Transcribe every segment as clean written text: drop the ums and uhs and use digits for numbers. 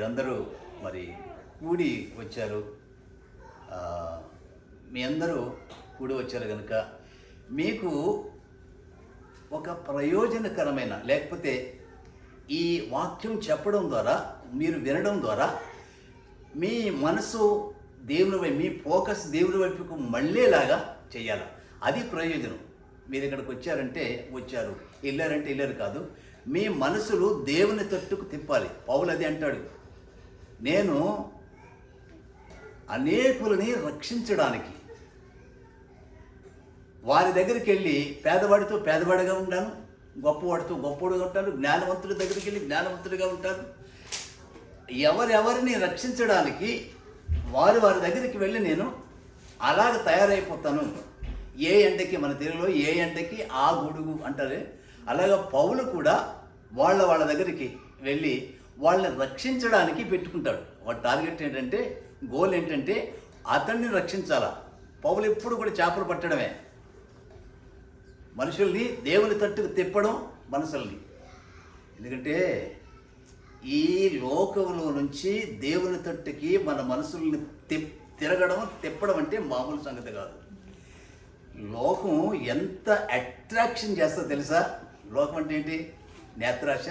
మీరందరూ మరి కూడి వచ్చారు. మీ అందరూ కూడి వచ్చారు కనుక మీకు ఒక ప్రయోజనకరమైన, లేకపోతే ఈ వాక్యం చెప్పడం ద్వారా, మీరు వినడం ద్వారా మీ మనసు దేవుని వైపు, మీ ఫోకస్ దేవుని వైపుకు మళ్ళేలాగా చేయాలి. అది ప్రయోజనం. మీరు ఇక్కడికి వచ్చారంటే వచ్చారు, వెళ్ళారంటే వెళ్ళారు కాదు, మీ మనసులు దేవుని తట్టుకు తిప్పాలి. పౌలు అది అంటాడు, నేను అనేకులని రక్షించడానికి వారి దగ్గరికి వెళ్ళి పేదవాడితో పేదవాడిగా ఉంటాను, గొప్పవాడితో గొప్పవాడిగా ఉంటాను, జ్ఞానవంతుడి దగ్గరికి వెళ్ళి జ్ఞానవంతుడిగా ఉంటాను. ఎవరెవరిని రక్షించడానికి వారి దగ్గరికి వెళ్ళి నేను అలాగ తయారైపోతాను. ఏ ఎండకి, మన తెలుగులో ఏ ఎండకి ఆ గొడుగు అంటారే, అలాగా పౌలు కూడా వాళ్ళ దగ్గరికి వెళ్ళి వాళ్ళని రక్షించడానికి పెట్టుకుంటాడు. వాడి టార్గెట్ ఏంటంటే, గోల్ ఏంటంటే అతన్ని రక్షించాలా. పౌలు ఎప్పుడు కూడా చేపలు పట్టడమే, మనుషుల్ని దేవుని తట్టుకు తిప్పడం మనసుల్ని. ఎందుకంటే ఈ లోకంలో నుంచి దేవుని తట్టుకి మన మనసుల్ని తిప్పడం అంటే మామూలు సంగతి కాదు. లోకం ఎంత అట్రాక్షన్ చేస్తుందో తెలుసా? లోకం అంటే ఏంటి? నేత్రాశ,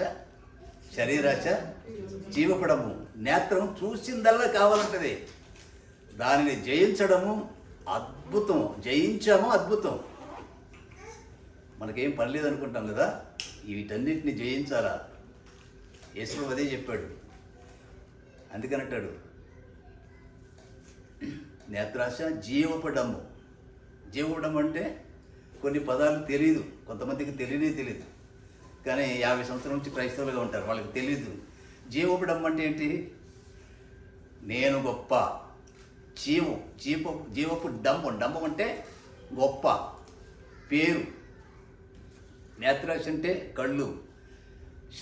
శరీరాశ, జీవపడము. నేత్రం చూసిందల్లా కావాలంటది, దానిని జయించడము అద్భుతం. జయించాము అద్భుతం. మనకేం పని లేదనుకుంటాం కదా, వీటన్నిటిని జయించాలా. యేసు అదే చెప్పాడు. అందుకనంటాడు, నేత్రాశ, జీవపడము. జీవపడము అంటే కొన్ని పదాలు తెలియదు, కొంతమందికి తెలియదు. కానీ 50 సంవత్సరాల నుంచి క్రైస్తవులుగా ఉంటారు, వాళ్ళకి తెలీదు. జీవపడం అంటే ఏంటి? నేను గొప్ప. జీవపు డంబం అంటే గొప్ప పేరు. నేత్రాశ అంటే కళ్ళు.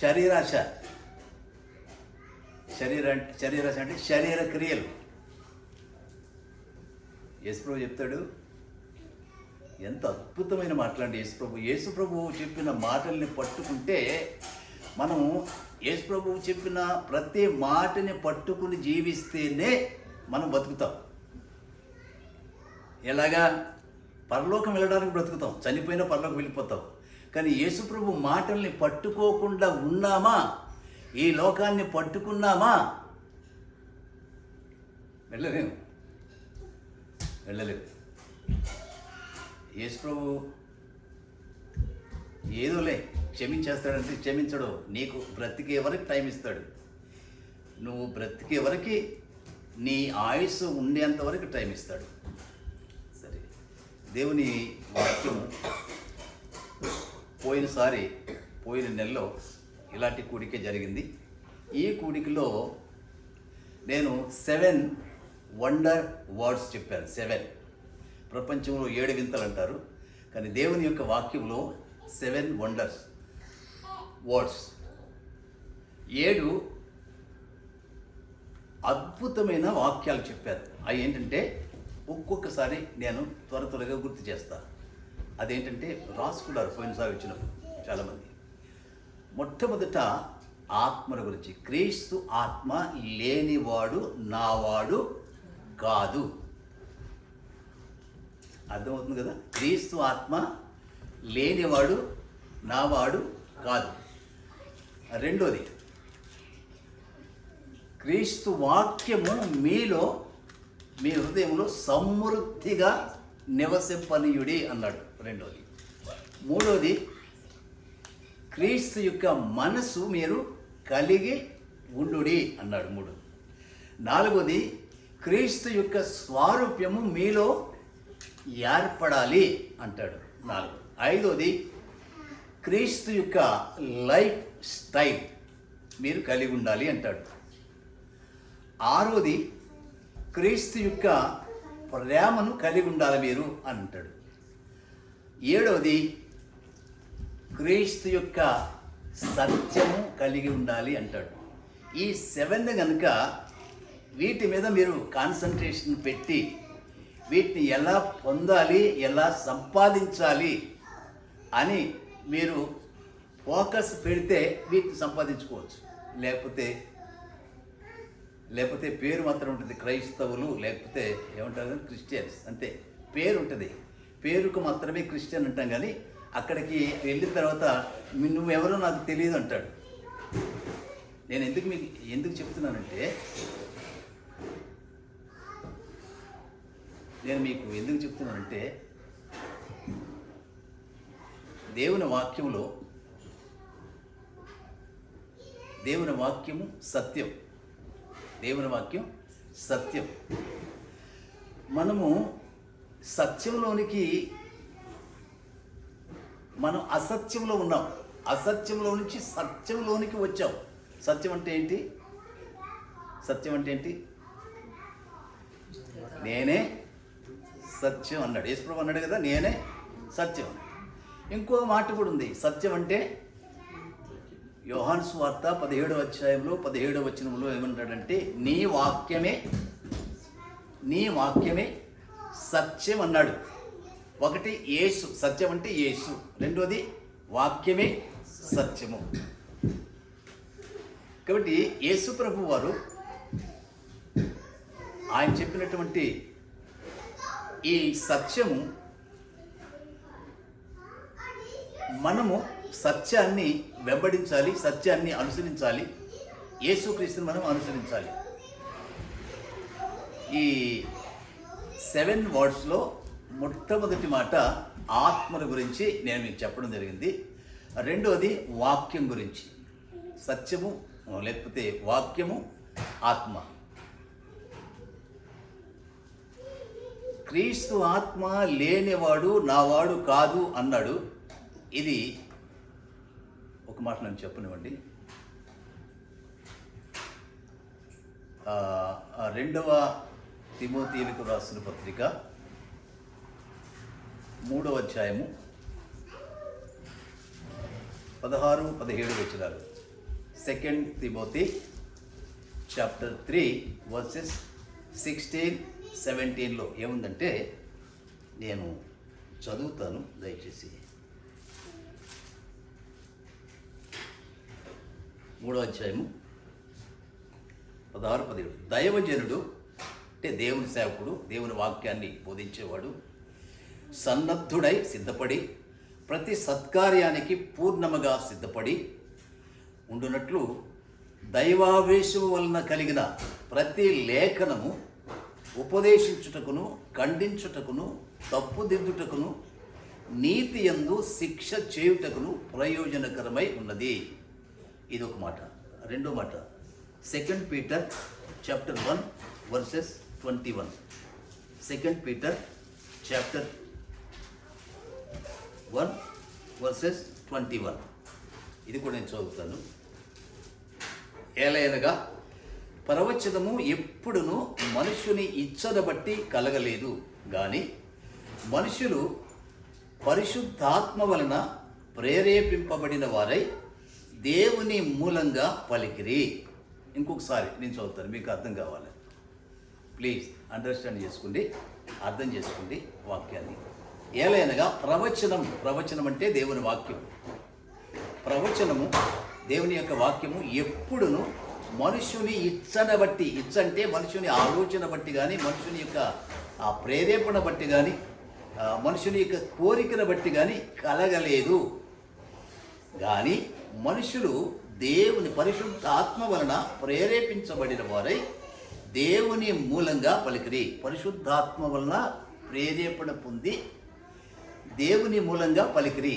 శరీరాశ అంటే శరీర క్రియలు. యేసుప్రభు చెప్తాడు, ఎంత అద్భుతమైన మాటలండి యేసుప్రభు చెప్పిన మాటల్ని పట్టుకుంటే, మనం యేసుప్రభు చెప్పిన ప్రతి మాటని పట్టుకుని జీవిస్తేనే మనం బతుకుతాం. ఎలాగా? పరలోకం వెళ్ళడానికి బ్రతుకుతాం, చనిపోయినా పరలోకం వెళ్ళిపోతాం. కానీ యేసుప్రభు మాటల్ని పట్టుకోకుండా ఉన్నామా, ఈ లోకాన్ని పట్టుకున్నామా, వెళ్ళలేము. యేసుప్రభు ఏదోలే క్షమించేస్తాడంటే క్షమించడు. నీకు బ్రతికే వరకు టైం ఇస్తాడు. నువ్వు బ్రతికే వరకు, నీ ఆయుస్సు ఉండేంత వరకు టైం ఇస్తాడు. సరే, దేవుని వాక్యము పోయిన నెలలో ఇలాంటి కూడికే జరిగింది. ఈ కూడికలో నేను 7 వండర్ వర్డ్స్ చెప్పాను. 7 ప్రపంచంలో 7 వింతలు అంటారు, కానీ దేవుని యొక్క వాక్యంలో 7 వండర్స్ వర్డ్స్, 7 అద్భుతమైన వాక్యాలు చెప్పారు. అవి ఏంటంటే ఒక్కొక్కసారి నేను త్వరగా గుర్తు చేస్తాను. అదేంటంటే రాసుకున్నారు పోయినసారి వచ్చినప్పుడు చాలామంది. మొట్టమొదట ఆత్మల గురించి. క్రీస్తు ఆత్మ లేనివాడు నావాడు కాదు. అర్థమవుతుంది కదా? క్రీస్తు ఆత్మ లేనివాడు నావాడు కాదు. రెండోది, క్రీస్తు వాక్యము మీలో, మీ హృదయంలో సమృద్ధిగా నివసింపనీయుడి అన్నాడు. రెండోది. మూడోది, క్రీస్తు యొక్క మనసు మీరు కలిగి ఉండుడి అన్నాడు. 3. నాలుగోది, క్రీస్తు యొక్క స్వారూప్యము మీలో ఏర్పడాలి అంటాడు. 4. ఐదోది, క్రీస్తు యొక్క లైఫ్ స్టైల్ మీరు కలిగి ఉండాలి అంటాడు. 6వది, క్రీస్తు యొక్క ప్రేమను కలిగి ఉండాలి మీరు అని అంటాడు. 7వది, క్రీస్తు యొక్క సత్యము కలిగి ఉండాలి అంటాడు. ఈ 7 కనుక వీటి మీద మీరు కాన్సన్ట్రేషన్ పెట్టి వీటిని ఎలా పొందాలి, ఎలా సంపాదించాలి అని మీరు ఫోకస్ పెడితే వీటిని సంపాదించుకోవచ్చు. లేకపోతే లేకపోతే పేరు మాత్రం ఉంటుంది, క్రైస్తవులు లేకపోతే ఏమంటారు క్రిస్టియన్స్, అంతే పేరు ఉంటుంది. పేరుకు మాత్రమే క్రిస్టియన్ అంటాం, కానీ అక్కడికి వెళ్ళిన తర్వాత నువ్వెవరో నాకు తెలియదు అంటాడు. నేను ఎందుకు చెప్తున్నానంటే, నేను మీకు ఎందుకు చెప్తున్నానంటే, దేవుని వాక్యము సత్యం. దేవుని వాక్యం సత్యం. మనము సత్యంలోనికి, మనం అసత్యంలో ఉన్నాం, అసత్యంలో నుంచి సత్యంలోనికి వచ్చాం. సత్యం అంటే ఏంటి? సత్యం అంటే ఏంటి? నేనే సత్యం అన్నాడు యేసుప్రభు, అన్నాడు కదా, నేనే సత్యం. ఇంకో మాట కూడా ఉంది, సత్యం అంటే యోహాను సువార్త 17వ అధ్యాయంలో 17వ వచనంలో ఏమంటాడంటే, నీ వాక్యమే సత్యం అన్నాడు. ఒకటి యేసు, సత్యం అంటే యేసు. రెండోది వాక్యమే సత్యము. కాబట్టి యేసు ప్రభు వారు ఆయన చెప్పినటువంటి ఈ సత్యము, మనము సత్యాన్ని వెంబడించాలి, సత్యాన్ని అనుసరించాలి, యేసుక్రీస్తుని మనం అనుసరించాలి. ఈ 7 వర్డ్స్లో మొట్టమొదటి మాట ఆత్మల గురించి నేను మీకు చెప్పడం జరిగింది. రెండవది వాక్యం గురించి. సత్యము లేకపోతే వాక్యము, ఆత్మ. క్రీస్తు ఆత్మ లేనివాడు నావాడు కాదు అన్నాడు. ఇది ఒక మాట నన్ను చెప్పనివ్వండి. 2వ తిమోతీయులకు రాసిన పత్రిక 3వ అధ్యాయము 16-17 వచనాలు. 2 Timothy chapter 3 verses 16-17లో ఏముందంటే, నేను చదువుతాను దయచేసి. 3వ అధ్యాయము 16-17. దైవజనుడు అంటే దేవుని సేవకుడు, దేవుని వాక్యాన్ని బోధించేవాడు, సన్నద్ధుడై సిద్ధపడి ప్రతి సత్కార్యానికి పూర్ణముగా సిద్ధపడి ఉండునట్లు దైవావేశము వలన కలిగిన ప్రతి లేఖనము ఉపదేశించుటకును, ఖండించుటకును, తప్పుదిద్దుటకును, నీతి యందు శిక్ష చేయుటకును ప్రయోజనకరమై ఉన్నది. ఇది ఒక మాట. రెండో మాట 2 Peter chapter 1 verses 21. 2 Peter chapter 1 verses 21. ఇది కూడా నేను చదువుతాను. ఏలయనగా ప్రవచనము ఎప్పుడును మనుషుని ఇచ్చను బట్టి కలగలేదు, కానీ మనుషులు పరిశుద్ధాత్మ వలన ప్రేరేపింపబడిన వారై దేవుని మూలంగా పలికిరి. ఇంకొకసారి నేను చదువుతాను, మీకు అర్థం కావాలి. ప్లీజ్ అండర్స్టాండ్ చేసుకోండి, అర్థం చేసుకోండి వాక్యాన్ని. ఏలైనగా ప్రవచనం అంటే దేవుని వాక్యం. ప్రవచనము, దేవుని యొక్క వాక్యము ఎప్పుడును మనుషుని ఇచ్చను బట్టి, ఇచ్చంటే మనుషుని ఆలోచన బట్టి కానీ, మనుషుని యొక్క ఆ ప్రేరేపణ బట్టి కానీ, మనుషుని యొక్క కోరికను బట్టి కానీ కలగలేదు, కానీ మనుషులు దేవుని పరిశుద్ధ ఆత్మ వలన ప్రేరేపించబడిన వారై దేవుని మూలంగా పలికిరి. పరిశుద్ధాత్మ వలన ప్రేరేపణ పొంది దేవుని మూలంగా పలికిరి.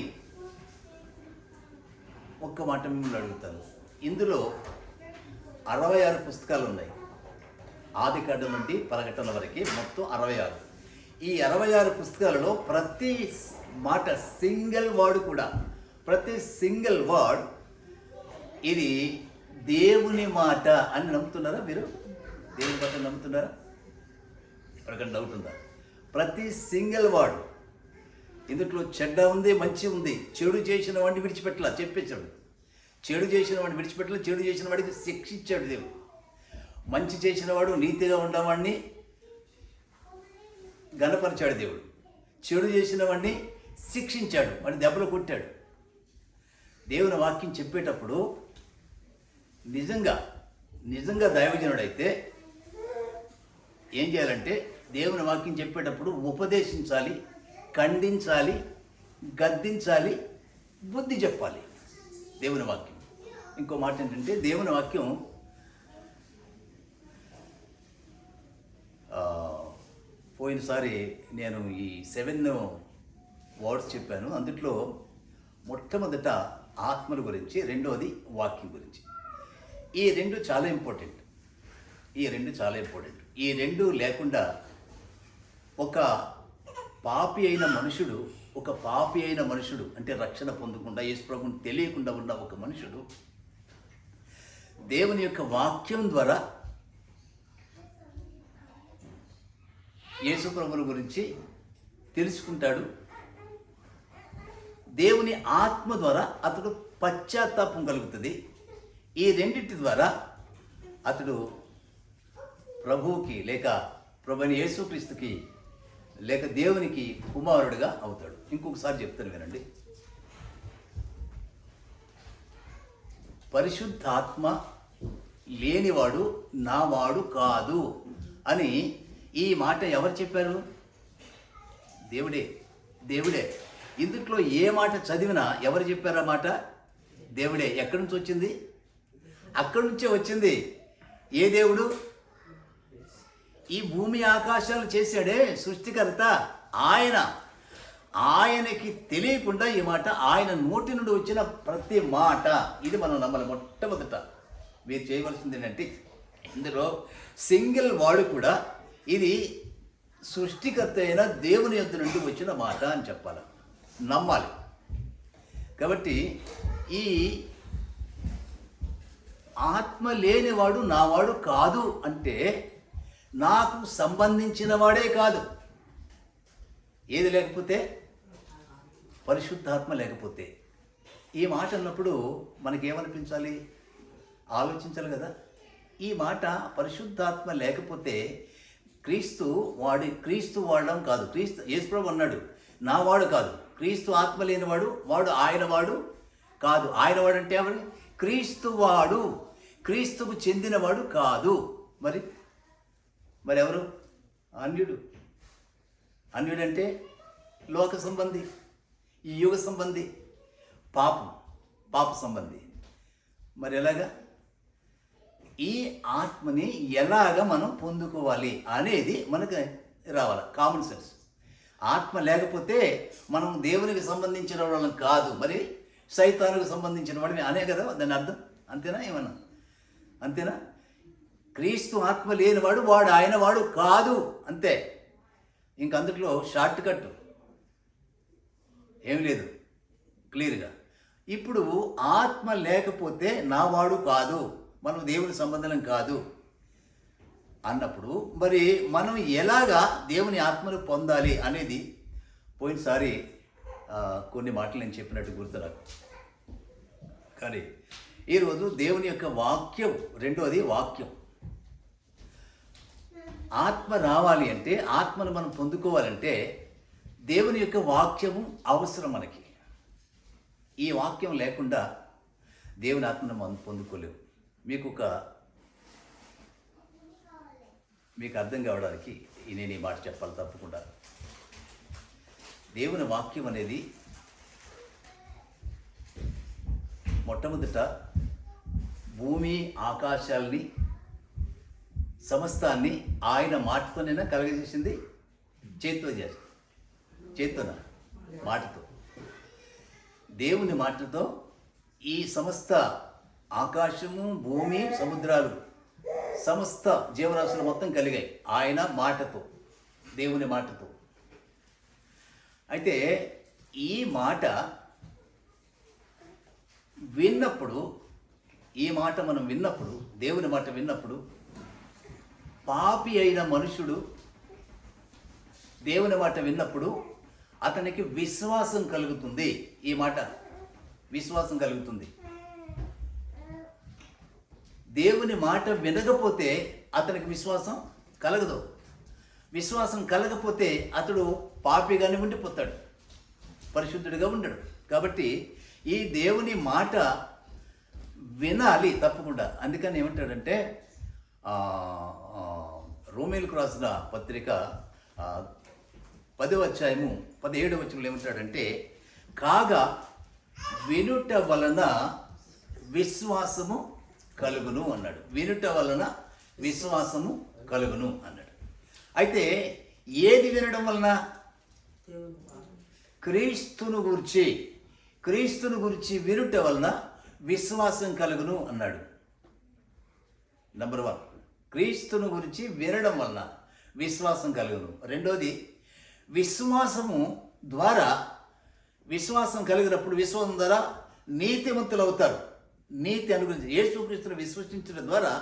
ఒక్క మాట మిమ్మల్ని అడుగుతాను. ఇందులో 66 పుస్తకాలు ఉన్నాయి. ఆదికాండం నుండి ప్రకటన వరకు మొత్తం 66. ఈ 66 పుస్తకాలలో ప్రతి మాట, సింగిల్ వర్డ్ కూడా, ప్రతి సింగిల్ వర్డ్ ఇది దేవుని మాట అని నమ్ముతున్నారా మీరు? దేవుని మాట నమ్ముతున్నారా? ఎవరికైనా డౌట్ ఉందా? ప్రతి సింగిల్ వర్డ్. ఇందులో చెడ్డ ఉంది, మంచి ఉంది. చెడు చేసిన వాడిని విడిచిపెట్టలా, చెప్పేశాడు. చెడు చేసిన వాడిని విడిచిపెట్టలా, చెడు చేసిన వాడికి శిక్షించాడు దేవుడు. మంచి చేసిన వాడు, నీతిగా ఉన్నవాడిని గణపరిచాడు దేవుడు. చెడు చేసిన వాడిని శిక్షించాడు, వాడిని దెబ్బలు కొట్టాడు. దేవుని వాక్యం చెప్పేటప్పుడు నిజంగా నిజంగా దైవజనుడైతే ఏం చేయాలంటే దేవుని వాక్యం చెప్పేటప్పుడు ఉపదేశించాలి, ఖండించాలి, గద్దించాలి, బుద్ధి చెప్పాలి. దేవుని వాక్యం. ఇంకో మాట ఏంటంటే దేవుని వాక్యం పోయినసారి నేను ఈ 7 వర్డ్స్ చెప్పాను. అందుట్లో మొట్టమొదట ఆత్మల గురించి, రెండోది వాక్యం గురించి. ఈ రెండు చాలా ఇంపార్టెంట్. ఈ రెండు లేకుండా ఒక పాపి అయిన మనుషుడు అంటే రక్షణ పొందకుండా, యేసు ప్రభువుని తెలియకుండా ఉన్న ఒక మనుషుడు దేవుని యొక్క వాక్యం ద్వారా యేసు ప్రభువుని గురించి తెలుసుకుంటాడు. దేవుని ఆత్మ ద్వారా అతడు పశ్చాత్తాపం కలుగుతుంది. ఈ రెండింటి ద్వారా అతడు ప్రభువుకి లేక ప్రభువైన యేసుక్రీస్తుకి లేక దేవునికి కుమారుడిగా అవుతాడు. ఇంకొకసారి చెప్తాను వినండి. పరిశుద్ధాత్మ లేనివాడు నావాడు కాదు అని ఈ మాట ఎవరు చెప్పారు? దేవుడే. ఇందుట్లో ఏ మాట చదివినా ఎవరు చెప్పారు ఆ మాట? దేవుడే. ఎక్కడి నుంచి వచ్చింది? అక్కడి నుంచే వచ్చింది. ఏ దేవుడు? ఈ భూమి ఆకాశాలు చేశాడే సృష్టికర్త ఆయనకి తెలియకుండా ఈ మాట, ఆయన నోటి నుండి వచ్చిన ప్రతి మాట ఇది మనం నమ్మాలి. మొట్టమొదట మీరు చేయవలసింది ఏంటంటే ఇందులో సింగిల్ వాడు కూడా ఇది సృష్టికర్త అయిన దేవుని యొద్ద నుండి వచ్చిన మాట అని చెప్పాలి, నమ్మాలి. కాబట్టి ఈ ఆత్మ లేనివాడు నావాడు కాదు అంటే నాకు సంబంధించిన వాడే కాదు. ఏది లేకపోతే? పరిశుద్ధాత్మ లేకపోతే. ఈ మాట అన్నప్పుడు మనకేమనిపించాలి? ఆలోచించాలి కదా. ఈ మాట పరిశుద్ధాత్మ లేకపోతే క్రీస్తు వాడడం కాదు. యేసుప్రభు అన్నాడు నావాడు కాదు. క్రీస్తు ఆత్మ లేనివాడు ఆయన వాడు కాదు. ఆయన వాడు అంటే ఎవరు? క్రీస్తువాడు, క్రీస్తుకు చెందినవాడు కాదు. మరి ఎవరు? అన్యుడంటే లోక సంబంధి, ఈ యుగ సంబంధి, పాప సంబంధి. మరి ఎలాగా ఈ ఆత్మని ఎలాగ మనం పొందుకోవాలి అనేది మనకు రావాలి, కామన్ సెన్స్. ఆత్మ లేకపోతే మనం దేవునికి సంబంధించిన వాళ్ళం కాదు, మరి సైతానుకు సంబంధించిన వాడిని అనే కదా దాని అర్థం. అంతేనా? ఏమన్నా అంతేనా? క్రీస్తు ఆత్మ లేనివాడు ఆయన వాడు కాదు, అంతే. ఇంక అందులో షార్ట్ కట్ ఏం లేదు, క్లియర్గా. ఇప్పుడు ఆత్మ లేకపోతే నావాడు కాదు, మనం దేవుని సంబంధం కాదు అన్నప్పుడు మరి మనం ఎలాగా దేవుని ఆత్మను పొందాలి అనేది పోయినసారి కొన్ని మాటలు నేను చెప్పినట్టు గుర్తురాకు. కానీ ఈరోజు దేవుని యొక్క వాక్యం, రెండోది వాక్యం. ఆత్మ రావాలి అంటే, ఆత్మను మనం పొందుకోవాలంటే దేవుని యొక్క వాక్యము అవసరం మనకి. ఈ వాక్యం లేకుండా దేవుని ఆత్మను మనం పొందుకోలేము. మీకు అర్థం కావడానికి నేను ఈ మాట చెప్పాలి తప్పకుండా. దేవుని వాక్యం అనేది మొట్టమొదట భూమి ఆకాశాల్ని సమస్తాన్ని ఆయన మాటతోనైనా కలగజేసింది. చేత్తోన మాటతో, దేవుని మాటతో ఈ సమస్త ఆకాశము, భూమి, సముద్రాలు, సమస్త జీవరాశులు మొత్తం కలిగాయి ఆయన మాటతో, దేవుని మాటతో. అయితే ఈ మాట మనం విన్నప్పుడు, దేవుని మాట విన్నప్పుడు, పాపి అయిన మనుషుడు దేవుని మాట విన్నప్పుడు అతనికి విశ్వాసం కలుగుతుంది. ఈ మాట విశ్వాసం కలుగుతుంది. దేవుని మాట వినకపోతే అతనికి విశ్వాసం కలగదు. విశ్వాసం కలగపోతే అతడు పాపిగానే ఉండిపోతాడు, పరిశుద్ధుడిగా ఉండడు. కాబట్టి ఈ దేవుని మాట వినాలి తప్పకుండా. అందుకని ఏమంటాడంటే రోమేలకు రాసిన పత్రిక 10వ అధ్యాయము 17వ వచనంలో ఏమంటాడంటే, కాగా వినుట వలన విశ్వాసము కలుగును అన్నాడు. వినుట వలన విశ్వాసము కలుగును అన్నాడు. అయితే ఏది వినడం వలన? క్రీస్తును గురించి వినుట వలన విశ్వాసం కలుగును అన్నాడు. నంబర్ 1, క్రీస్తును గురించి వినడం వలన విశ్వాసం కలుగును. రెండోది, విశ్వాసం కలిగినప్పుడు విశ్వాసం ద్వారా నీతిమంతులు అవుతారు. నీతి అనుగురించి యేసుక్రీస్తును విశ్వసించడం ద్వారా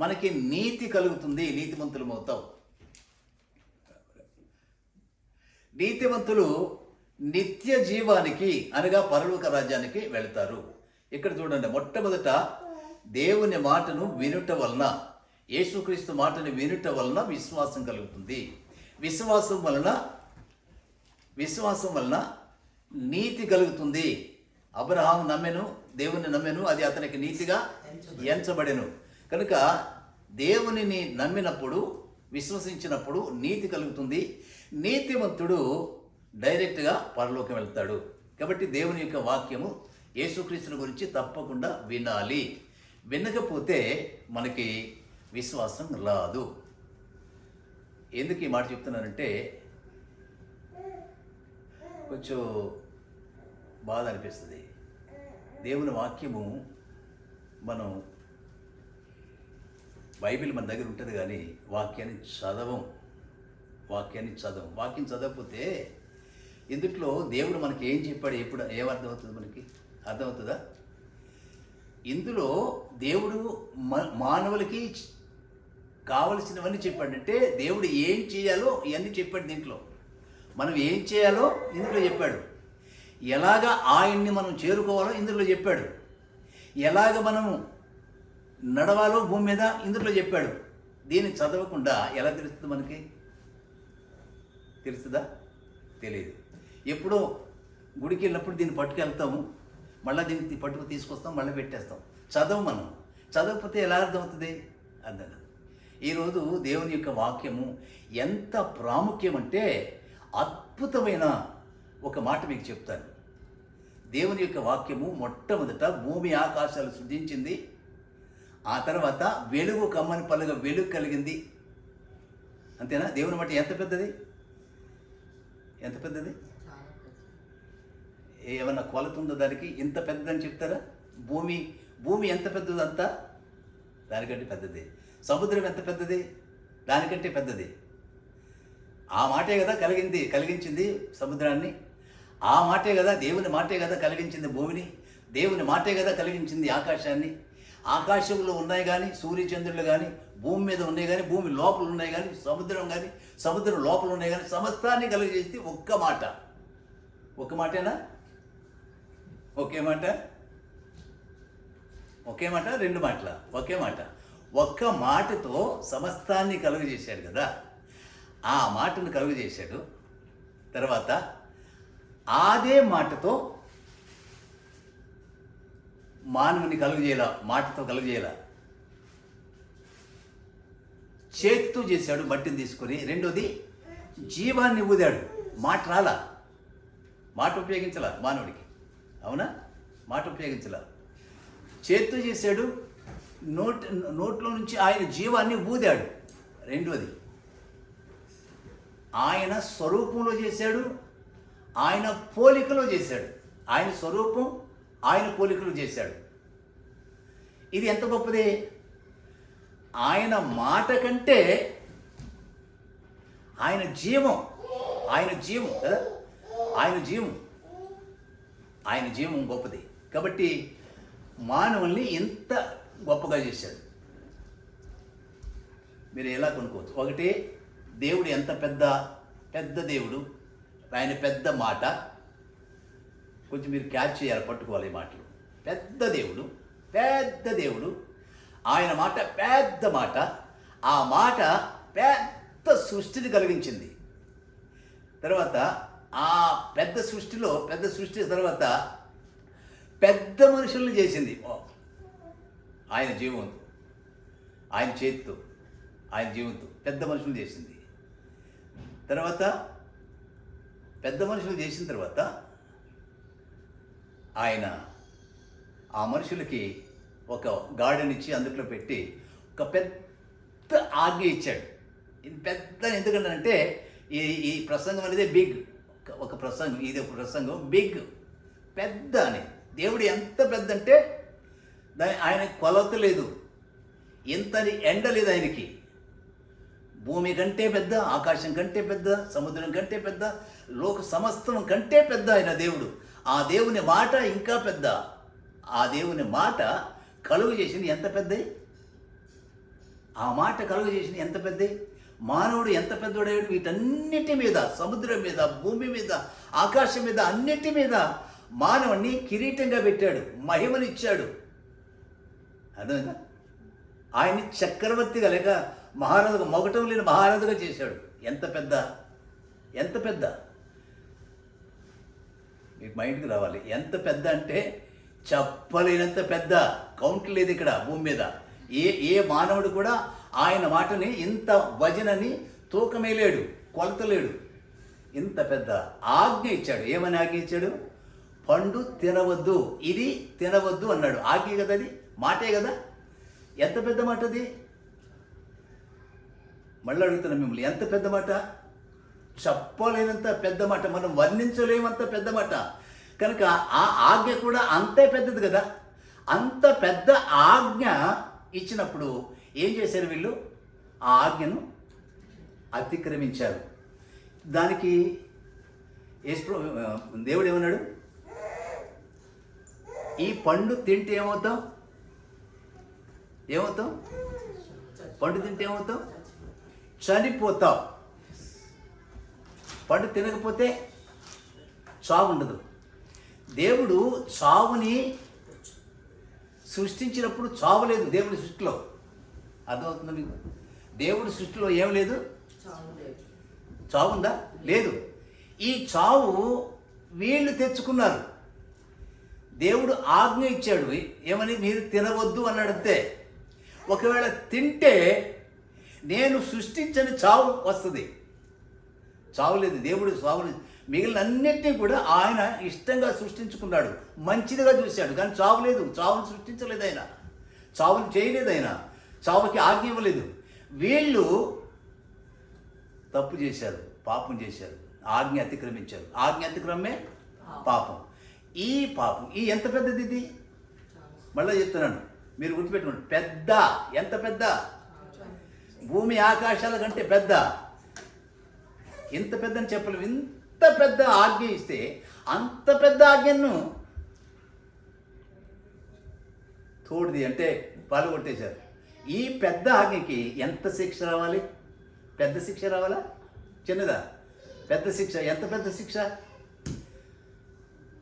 మనకి నీతి కలుగుతుంది, నీతిమంతులం అవుతాం. నీతిమంతులు నిత్య జీవానికి అనగా పరలోక రాజ్యానికి వెళతారు. ఇక్కడ చూడండి, మొట్టమొదట దేవుని మాటను వినుట వలన, యేసుక్రీస్తు మాటను వినుట వలన విశ్వాసం కలుగుతుంది. విశ్వాసం వలన నీతి కలుగుతుంది. అబ్రహాము నమ్మెను, దేవుని నమ్మెను, అది అతనికి నీతిగా ఎంచబడెను. కనుక దేవునిని నమ్మినప్పుడు, విశ్వసించినప్పుడు నీతి కలుగుతుంది. నీతిమంతుడు డైరెక్ట్గా పరలోకం వెళ్తాడు. కాబట్టి దేవుని యొక్క వాక్యము యేసుక్రీస్తుని గురించి తప్పకుండా వినాలి. వినకపోతే మనకి విశ్వాసం రాదు. ఎందుకు ఈ మాట చెప్తున్నానంటే, కొంచెం బాధ అనిపిస్తుంది. దేవుని వాక్యము మనం బైబిల్ మన దగ్గర ఉంటుంది కానీ వాక్యం చదవకపోతే ఇందుట్లో దేవుడు మనకి ఏం చెప్పాడు, ఎప్పుడు ఏమర్థమవుతుంది, మనకి అర్థమవుతుందా? ఇందులో దేవుడు మానవులకి కావలసినవన్నీ చెప్పాడంటే, దేవుడు ఏం చేయాలో ఇవన్నీ చెప్పాడు. దీంట్లో మనం ఏం చేయాలో ఇందులో చెప్పాడు. ఎలాగ ఆయన్ని మనం చేరుకోవాలో ఇందులో చెప్పాడు. ఎలాగ మనము నడవాలో భూమి మీద ఇందులో చెప్పాడు. దీన్ని చదవకుండా ఎలా తెలుస్తుంది మనకి? తెలుస్తుందా? తెలియదు. ఎప్పుడో గుడికి వెళ్ళినప్పుడు దీన్ని పట్టుకెళ్తాము, మళ్ళీ దీన్ని పట్టుకు తీసుకొస్తాం, మళ్ళీ పెట్టేస్తాం. మనం చదవకపోతే ఎలా అర్థమవుతుంది? అర్థం కాదు. ఈరోజు దేవుని యొక్క వాక్యము ఎంత ప్రాముఖ్యం అంటే, అద్భుతమైన ఒక మాట మీకు చెప్తాను. దేవుని యొక్క వాక్యము మొట్టమొదట భూమి ఆకాశాలు సృజించింది. ఆ తర్వాత వెలుగు కమ్మని పలుగా వెలుగు కలిగింది. అంతేనా? దేవుని మాట ఎంత పెద్దది, ఎంత పెద్దది! ఏమన్నా కొలత ఉందో దానికి? ఇంత పెద్దదని చెప్తారా? భూమి ఎంత పెద్దది, అంతా దానికంటే పెద్దది. సముద్రం ఎంత పెద్దది, దానికంటే పెద్దది. ఆ మాటే కదా కలిగించింది సముద్రాన్ని. ఆ మాటే కదా, దేవుని మాటే కదా కలిగించింది భూమిని. దేవుని మాటే కదా కలిగించింది ఆకాశాన్ని. ఆకాశంలో ఉన్నాయి కానీ, సూర్యచంద్రులు కానీ, భూమి మీద ఉన్నాయి కానీ, భూమి లోపల ఉన్నాయి కానీ, సముద్రం కానీ, సముద్రం లోపల ఉన్నాయి కానీ, సమస్తాన్ని కలిగజేసి ఒక్క మాటేనా? ఒకే మాట, రెండు మాటల? ఒకే మాట. ఒక్క మాటతో సమస్తాన్ని కలుగజేశాడు కదా. ఆ మాటను కలుగజేశాడు. తర్వాత అదే మాటతో మానవుని మాటతో కలుగజేయాల. చేతితో చేశాడు, మట్టిని తీసుకొని. రెండోది, జీవాన్ని ఊదాడు. మాట ఉపయోగించాల మానవుడికి. అవునా? మాట ఉపయోగించాల. చేతితో చేశాడు, నోట్లో నుంచి ఆయన జీవాన్ని ఊదాడు. రెండోది, ఆయన స్వరూపంలో చేశాడు, ఆయన పోలికలో చేశాడు. ఆయన స్వరూపం, ఆయన పోలికలు చేశాడు. ఇది ఎంత గొప్పది! ఆయన మాట కంటే ఆయన జీవం కదా, ఆయన జీవం గొప్పది. కాబట్టి మానవుల్ని ఎంత గొప్పగా చేశాడు మీరు ఎలా కొనుక్కోవచ్చు. ఒకటి, దేవుడు ఎంత పెద్ద దేవుడు, ఆయన పెద్ద మాట. కొంచెం మీరు క్యాచ్ చేయాలి, పట్టుకోవాలి ఈ మాటలు. పెద్ద దేవుడు, ఆయన మాట పెద్ద మాట. ఆ మాట పెద్ద సృష్టిని కలిగించింది. తర్వాత ఆ పెద్ద సృష్టి తర్వాత పెద్ద మనుషుల్ని చేసింది. ఆయన జీవంతో, ఆయన చేతితో, ఆయన జీవంతో పెద్ద మనుషులు చేసింది. తర్వాత పెద్ద మనుషులు చేసిన తర్వాత ఆయన ఆ మనుషులకి ఒక గార్డెన్ ఇచ్చి అందులో పెట్టి ఒక పెద్ద ఆజ్ఞ ఇచ్చాడు. ఇది పెద్ద ఎందుకంటే ఈ ప్రసంగం అనేది బిగ్, ఒక ప్రసంగం, ఇది ఒక ప్రసంగం బిగ్, పెద్ద అని. దేవుడు ఎంత పెద్ద అంటే ఆయన కొలత లేదు, ఇంతని ఎండ లేదు ఆయనకి. భూమి కంటే పెద్ద, ఆకాశం కంటే పెద్ద, సముద్రం కంటే పెద్ద, లోక సమస్తం కంటే పెద్ద ఆయన దేవుడు. ఆ దేవుని మాట ఇంకా పెద్ద. ఆ దేవుని మాట కలుగు చేసింది ఎంత పెద్దది, ఆ మాట కలుగు చేసింది ఎంత పెద్దది. మానవుడు ఎంత పెద్దోడయ్యాడు. వీటన్నిటి మీద, సముద్రం మీద, భూమి మీద, ఆకాశం మీద, అన్నిటి మీద మానవుణ్ణి కిరీటంగా పెట్టాడు, మహిమనిచ్చాడు. అర్థమైందా? ఆయన్ని చక్రవర్తిగా లేక మహారాజుగా, మొగటం లేని మహారాజుగా చేశాడు. ఎంత పెద్ద, ఎంత పెద్ద, మీకు మైండ్కి రావాలి. ఎంత పెద్ద అంటే చెప్పలేనంత పెద్ద. కౌంట్ లేదు ఇక్కడ భూమి మీద. ఏ మానవుడు కూడా ఆయన మాటని, ఇంత వజనని తూకమేలేడు, కొలతలేడు. ఇంత పెద్ద ఆజ్ఞ ఇచ్చాడు. ఏమని ఆజ్ఞ ఇచ్చాడు? పండు తినవద్దు, ఇది తినవద్దు అన్నాడు. ఆజ్ఞ కదా, అది మాటే కదా. ఎంత పెద్ద మాట అది. మళ్ళీ అడుగుతున్నాను మిమ్మల్ని, ఎంత పెద్ద మాట, చెప్పలేనంత పెద్ద మాట, మనం వర్ణించలేమంత పెద్ద మాట. కనుక ఆ ఆజ్ఞ కూడా అంతే పెద్దది కదా. అంత పెద్ద ఆజ్ఞ ఇచ్చినప్పుడు ఏం చేశారు వీళ్ళు? ఆ ఆజ్ఞను అతిక్రమించారు. దానికి దేవుడు ఏమన్నాడు? ఈ పండు తింటే ఏమవుతాం? ఏమవుతాం? పండు తింటే ఏమవుతాం? చనిపోతావు. పండు తినకపోతే చావు ఉండదు. దేవుడు చావుని సృష్టించినప్పుడు చావు లేదు దేవుడి సృష్టిలో. అర్థమవుతుందా మీకు? దేవుడి సృష్టిలో ఏం లేదు, చావు ఉందా? లేదు. ఈ చావు వీళ్ళు తెచ్చుకున్నారు. దేవుడు ఆజ్ఞ ఇచ్చాడు, ఏమని? మీరు తినవద్దు అన్నాడంతే. ఒకవేళ తింటే నేను సృష్టించని చావు వస్తుంది. చావు లేదు. దేవుడు చావుని, మిగిలిన అన్నింటినీ కూడా ఆయన ఇష్టంగా సృష్టించుకున్నాడు, మంచిదిగా చూశాడు. కానీ చావు లేదు. చావును సృష్టించలేదు ఆయన, చావుని చేయలేదు ఆయన, చావుకి ఆజ్ఞ ఇవ్వలేదు. వీళ్ళు తప్పు చేశారు, పాపం చేశారు, ఆజ్ఞ అతిక్రమించారు. ఆజ్ఞ అతిక్రమే పాపం. ఈ పాపం ఎంత పెద్దది ఇది? మళ్ళీ చెప్తున్నాను, మీరు గుర్తుపెట్టుకోండి. పెద్ద, ఎంత పెద్ద? భూమి ఆకాశాల కంటే పెద్ద. ఇంత పెద్దని చెప్పలేము. ఇంత పెద్ద ఆజ్ఞ ఇస్తే అంత పెద్ద ఆజ్ఞను తోడిది అంటే పాల్గొట్టేశారు. ఈ పెద్ద ఆజ్ఞకి ఎంత శిక్ష రావాలి? పెద్ద శిక్ష రావాలా, చిన్నదా? పెద్ద శిక్ష. ఎంత పెద్ద శిక్ష?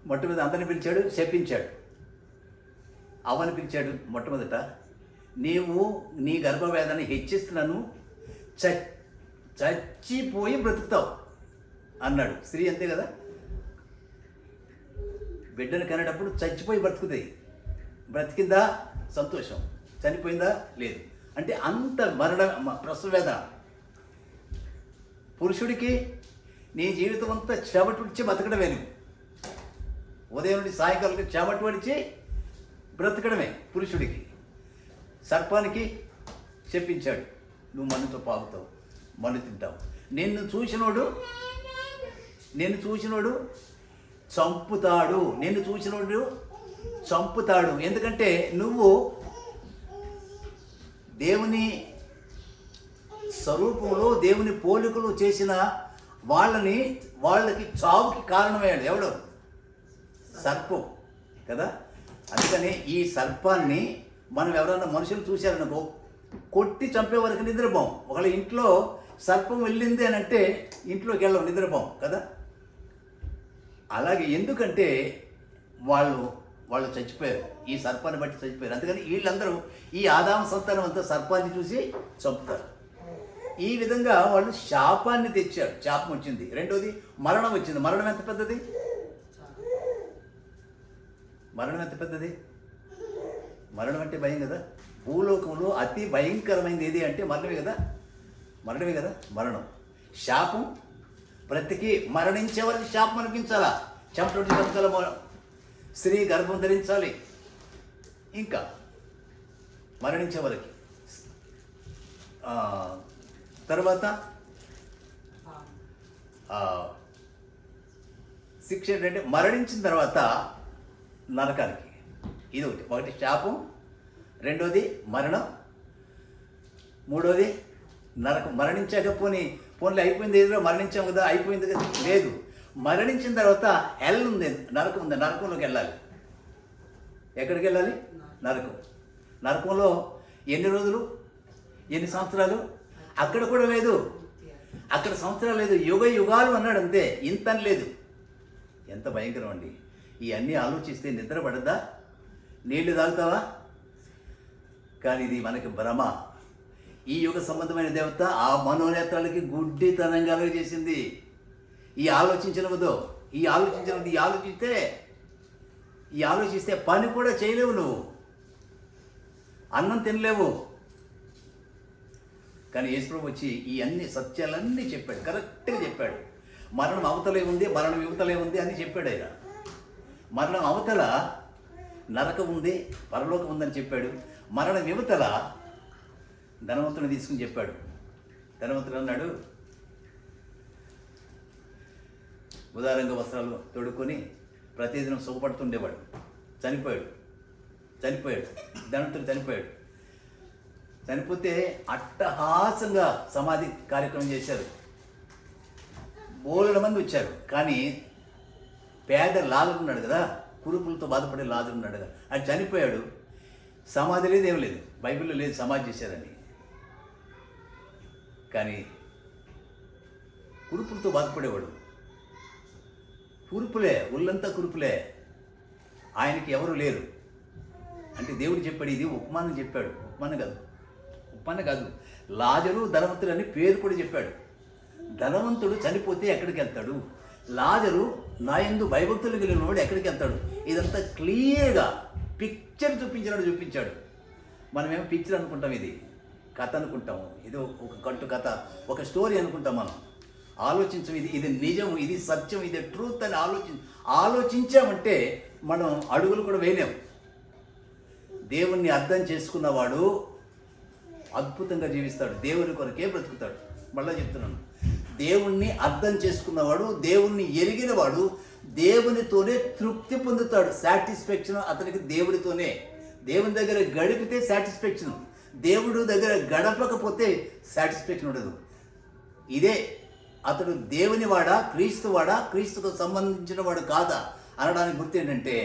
మొట్టమొదటి అందరిని పిలిచాడు, శపించాడు. అవ్వని పిలిచాడు మొట్టమొదట, నీవు నీ గర్భవేదన హెచ్చిస్తున్నాను, చచ్చిపోయి బ్రతుకుతావు అన్నాడు. స్త్రీ అంతే కదా, బిడ్డను కనేటప్పుడు చచ్చిపోయి బ్రతుకుతాయి. బ్రతికిందా? సంతోషం. చనిపోయిందా? లేదు. అంటే అంత ప్రసవ వేదన. పురుషుడికి నీ జీవితం అంతా చెమట విడిచి బతకడమే. నువ్వు ఉదయం నుండి సాయంకాలం చెమట విడిచి బ్రతకడమే పురుషుడికి. సర్పానికి చెప్పించాడు, నువ్వు మన్నుతో పాగుతావు, మన్ను తింటావు. నిన్ను చూసినోడు చంపుతాడు. నిన్ను చూసినోడు చంపుతాడు. ఎందుకంటే నువ్వు దేవుని స్వరూపంలో, దేవుని పోలికలు చేసిన వాళ్ళకి చావుకి కారణమయ్యాడు. ఎవడు? సర్పం కదా. అందుకని ఈ సర్పాన్ని మనం ఎవరైనా మనుషులు చూశారనుకో, కొట్టి చంపే వరకు నిద్రపోం. ఒకవేళ ఇంట్లో సర్పం వెళ్ళింది అని అంటే ఇంట్లోకి వెళ్ళం, నిద్రపోం కదా. అలాగే ఎందుకంటే వాళ్ళు చచ్చిపోయారు, ఈ సర్పాన్ని బట్టి చచ్చిపోయారు. అందుకని వీళ్ళందరూ, ఈ ఆదాము సంతానం అంతా సర్పాన్ని చూసి చంపుతారు. ఈ విధంగా వాళ్ళు శాపాన్ని తెచ్చారు. శాపం వచ్చింది. రెండోది మరణం వచ్చింది. మరణం ఎంత పెద్దది? మరణం ఎంత పెద్దది? మరణం అంటే భయం కదా. భూలోకంలో అతి భయంకరమైనది ఏది అంటే మరణమే కదా. మరణం. శాపం, బ్రతికి మరణించే వరకు శాపం అనిపించాలా. చెమటోటి బతకాల, స్త్రీ గర్భం ధరించాలి, ఇంకా మరణించే వరకు. తర్వాత శిక్ష ఏంటంటే మరణించిన తర్వాత నరకానికి. ఇది ఒకటి శాపం, రెండోది మరణం, మూడోది నరకం. మరణించాక పోనీ అయిపోయింది, ఏదో మరణించాం కదా అయిపోయింది కదా, లేదు. మరణించిన తర్వాత హెల్ ఉంది, నరకం ఉంది. నరకంలోకి వెళ్ళాలి. ఎక్కడికి వెళ్ళాలి? నరకంలో ఎన్ని రోజులు, ఎన్ని సంవత్సరాలు? అక్కడ కూడా లేదు, అక్కడ సంవత్సరాలు లేదు, యుగాలు అన్నాడు అంతే. ఇంత లేదు. ఎంత భయంకరం అండి. ఇవన్నీ ఆలోచిస్తే నిద్ర పడద్దా? నీళ్లు తాగుతావా? కానీ ఇది మనకి భ్రమ. ఈ యుగ సంబంధమైన దేవత ఆ మనోనేత్రాలకి గుడ్డితనంగా చేసింది. ఈ ఆలోచిస్తే పని కూడా చేయలేవు, నువ్వు అన్నం తినలేవు. కానీ యేసుప్రభు వచ్చి ఈ అన్ని సత్యాలన్నీ చెప్పాడు, కరెక్ట్గా చెప్పాడు. మరణం అవతలే ఉంది, మరణం యువతలే ఉంది అని చెప్పాడు ఆయన. మరణం అవతల నరకం ఉంది, పరలోకం ఉందని చెప్పాడు. మరణం యువతల ధనవంతుని తీసుకుని చెప్పాడు. ధనవంతుడు అన్నాడు, ఉదారంగ వస్త్రాలు తొడుక్కొని ప్రతిదినం సుఖపడుతుండేవాడు. చనిపోయాడు. ధనవంతుడు చనిపోయాడు. చనిపోతే అట్టహాసంగా సమాధి కార్యక్రమం చేశారు. బోలెడు మంది వచ్చారు. కానీ పేద లాజరు ఉన్నాడు కదా, కురుపులతో బాధపడే లాజరు ఉన్నాడు కదా, అది చనిపోయాడు. సమాధి లేదు, ఏం లేదు, బైబిల్లో లేదు సమాధి చేశారని. కానీ కురుపులతో బాధపడేవాడు. ఒళ్ళంతా కురుపులే, ఆయనకి ఎవరు లేరు. అంటే దేవుడు చెప్పాడు, ఇది ఉపమానం చెప్పాడు. ఉపమానం కాదు, లాజరు ధనవంతుడు అని పేరు కూడా చెప్పాడు. ధనవంతుడు చనిపోతే ఎక్కడికి వెళ్తాడు? లాజరు నా యందు భయభక్తులు కలిగిన వాడు ఎక్కడికి వెళ్తాడు? ఇదంతా క్లియర్గా పిక్చర్ చూపించాడు. మనమేమో పిక్చర్ అనుకుంటాం, ఇది కథ అనుకుంటాము, ఇది ఒక కట్టు కథ, ఒక స్టోరీ అనుకుంటాం. మనం ఆలోచించం, ఇది నిజం, ఇది సత్యం, ఇది ట్రూత్ అని ఆలోచించామంటే మనం అడుగులు కూడా వేయలేం. దేవుణ్ణి అర్థం చేసుకున్నవాడు అద్భుతంగా జీవిస్తాడు, దేవుని కొరకే బ్రతుకుతాడు. మళ్ళీ చెప్తున్నాను, దేవుణ్ణి అర్థం చేసుకున్నవాడు, దేవుణ్ణి ఎరిగినవాడు దేవునితోనే తృప్తి పొందుతాడు. సాటిస్ఫాక్షన్ అతనికి దేవుడితోనే. దేవుని దగ్గర గడిపితే సాటిస్ఫాక్షన్, దేవుడు దగ్గర గడపకపోతే సాటిస్ఫాక్షన్ ఉండదు. ఇదే అతడు దేవునివాడా, క్రీస్తుకు సంబంధించిన వాడు కాదా అనడానికి గుర్తు ఏంటంటే,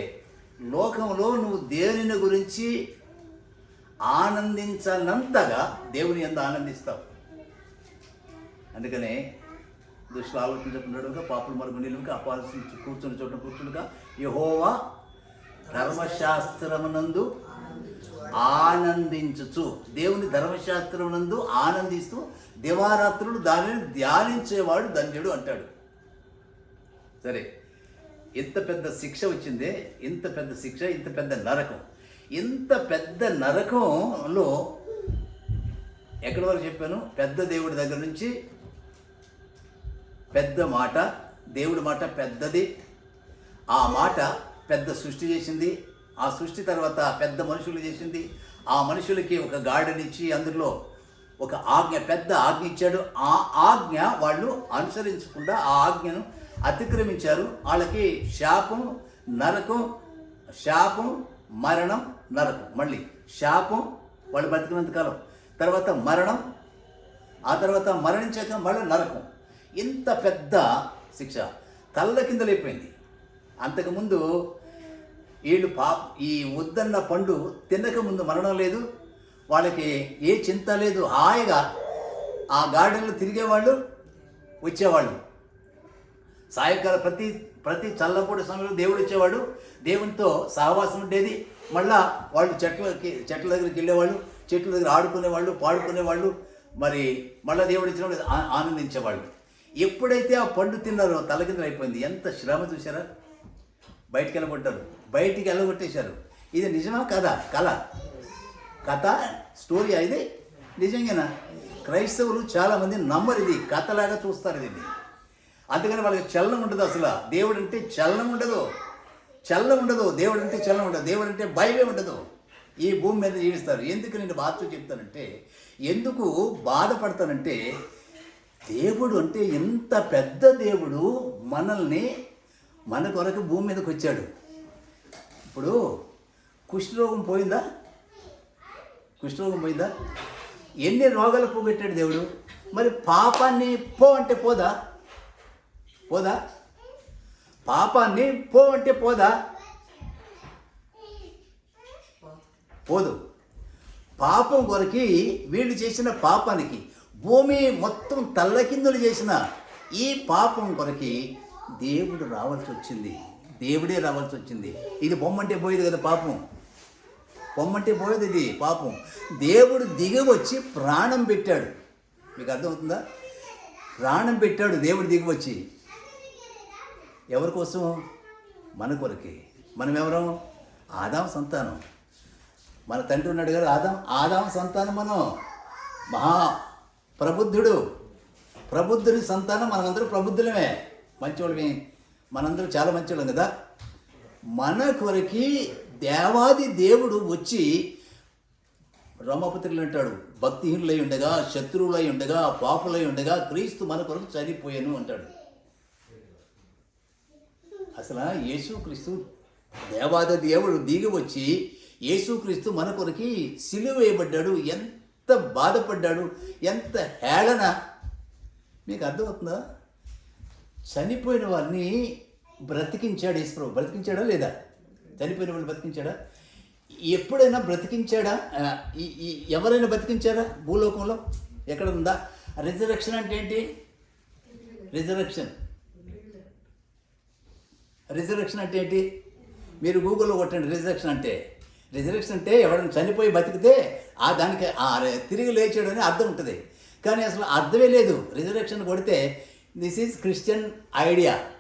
లోకంలో నువ్వు దేవుని గురించి ఆనందించనంతగా దేవుని యందు ఆనందిస్తావు. అందుకనే దుష్టులు ఆలోచించకున్నాడుగా, పాపులు మరుగు నిలువుగా, అపాల్సి కూర్చుని చోట కూర్చునిగా, యెహోవా ధర్మశాస్త్రమునందు ఆనందించుచు, దేవుని ధర్మశాస్త్రమునందు ఆనందిస్తూ దివారాత్రులు దానిని ధ్యానించేవాడు ధన్యుడు అంటాడు. సరే, ఇంత పెద్ద శిక్ష వచ్చిందే, ఇంత పెద్ద శిక్ష, ఇంత పెద్ద నరకం. ఇంత పెద్ద నరకంలో ఎక్కడి వరకు చెప్పాను? పెద్ద దేవుడి దగ్గర నుంచి పెద్ద మాట, దేవుడి మాట పెద్దది. ఆ మాట పెద్ద సృష్టి చేసింది. ఆ సృష్టి తర్వాత పెద్ద మనుషులు చేసింది. ఆ మనుషులకి ఒక గార్డెన్ ఇచ్చి అందులో ఒక ఆజ్ఞ, పెద్ద ఆజ్ఞ ఇచ్చాడు. ఆ ఆజ్ఞ వాళ్ళు అనుసరించకుండా ఆ ఆజ్ఞను అతిక్రమించారు. వాళ్ళకి శాపం, నరకం, మరణం, నరకం. మళ్ళీ శాపం వాళ్ళు బతికినంతకాలం, తర్వాత మరణం, ఆ తర్వాత మరణించాక మళ్ళీ నరకం. ఇంత పెద్ద శిక్ష తల్ల కిందలైపోయింది. అంతకుముందు వీళ్ళు ఈ వద్దన్న పండు తినకముందు మరణం లేదు, వాళ్ళకి ఏ చింత లేదు, హాయిగా ఆ గార్డెన్లో తిరిగేవాళ్ళు, వచ్చేవాళ్ళు. సాయంకాలం ప్రతి చల్లపూడి సమయంలో దేవుడు వచ్చేవాడు, దేవునితో సహవాసం ఉండేది. మళ్ళా వాళ్ళు చెట్ల దగ్గరికి వెళ్ళేవాళ్ళు, చెట్ల దగ్గర ఆడుకునేవాళ్ళు, పాడుకునేవాళ్ళు. మరి మళ్ళీ దేవుడు ఇచ్చినప్పుడు ఆనందించేవాళ్ళు. ఎప్పుడైతే ఆ పండు తిన్నారో తలకిందులు అయిపోయింది. ఎంత శ్రమ చూసారా? బయటికి వెళ్ళగొట్టారు, బయటికి వెళ్ళగొట్టేశారు. ఇది నిజమా కదా? కథ స్టోరీ ఇది నిజంగానా? క్రైస్తవులు చాలామంది నమ్మరు, ఇది కథలాగా చూస్తారు ఇది. అందుకని వాళ్ళకి చలనం ఉండదు. అసలు దేవుడు అంటే చలనం ఉండదు. దేవుడు అంటే చలనం ఉండదు. దేవుడు అంటే భయమే ఉండదు. ఈ భూమి మీద జీవిస్తారు. ఎందుకు నేను బాధతో చెప్తానంటే, ఎందుకు బాధపడతానంటే, దేవుడు అంటే ఎంత పెద్ద దేవుడు మనల్ని మన కొరకు భూమి మీదకి వచ్చాడు. ఇప్పుడు కుష్ఠరోగం పోయిందా? ఎన్ని రోగాలు పోగొట్టాడు దేవుడు. మరి పాపాన్ని పో అంటే పోదా? పాపాన్ని పో అంటే పోదా? పోదు. పాపం కొరకి వీళ్ళు చేసిన పాపానికి, భూమి మొత్తం తల్లకిందులు చేసిన ఈ పాపం కొరకి దేవుడే రావాల్సి వచ్చింది. ఇది బొమ్మంటే పోయేది కదా పాపం. ఇది పాపం. దేవుడు దిగి వచ్చి ప్రాణం పెట్టాడు. మీకు అర్థమవుతుందా? ప్రాణం పెట్టాడు దేవుడు దిగి వచ్చి. ఎవరి కోసం? మన కొరకే. మనం ఎవరం? ఆదాం సంతానం. మన తండ్రి ఉన్నాడు కదా ఆదాం సంతానం. మనం మహా ప్రబుద్ధుడి సంతానం. మనమందరం ప్రబుద్ధులమే, మంచివాళ్ళమే. మనందరం చాలా మంచివాళ్ళం కదా. మన కొరకి దేవాది దేవుడు వచ్చి, రోమపత్రికలు అంటాడు, భక్తిహీనులై ఉండగా, శత్రువులై ఉండగా, పాపులై ఉండగా క్రీస్తు మన కొరకు చనిపోయాను అంటాడు. అసలు యేసుక్రీస్తు, దేవాది దేవుడు దిగి వచ్చి యేసుక్రీస్తు మన కొరకి సిలువ వేయబడ్డాడు. ఎంత బాధపడ్డాడు, ఎంత హేళన. మీకు అర్థమవుతుందా? చనిపోయిన వారిని బ్రతికించాడు యేసుప్రభు. బ్రతికించాడా లేదా? చనిపోయిన వాళ్ళు బ్రతికించాడా? ఎప్పుడైనా బ్రతికించాడా? ఎవరైనా బ్రతికించారా భూలోకంలో? ఎక్కడ ఉందా? రిజరెక్షన్ అంటే ఏంటి? రిజరెక్షన్ అంటే ఏంటి? మీరు గూగుల్లో కొట్టండి రిజరెక్షన్ అంటే ఎవరైనా చనిపోయి బతికితే దానికి తిరిగి లేచాడు అని అర్థం ఉంటుంది. కానీ అసలు అర్థమే లేదు. రిజరెక్షన్ కొడితే దిస్ ఈజ్ క్రిస్టియన్ ఐడియా.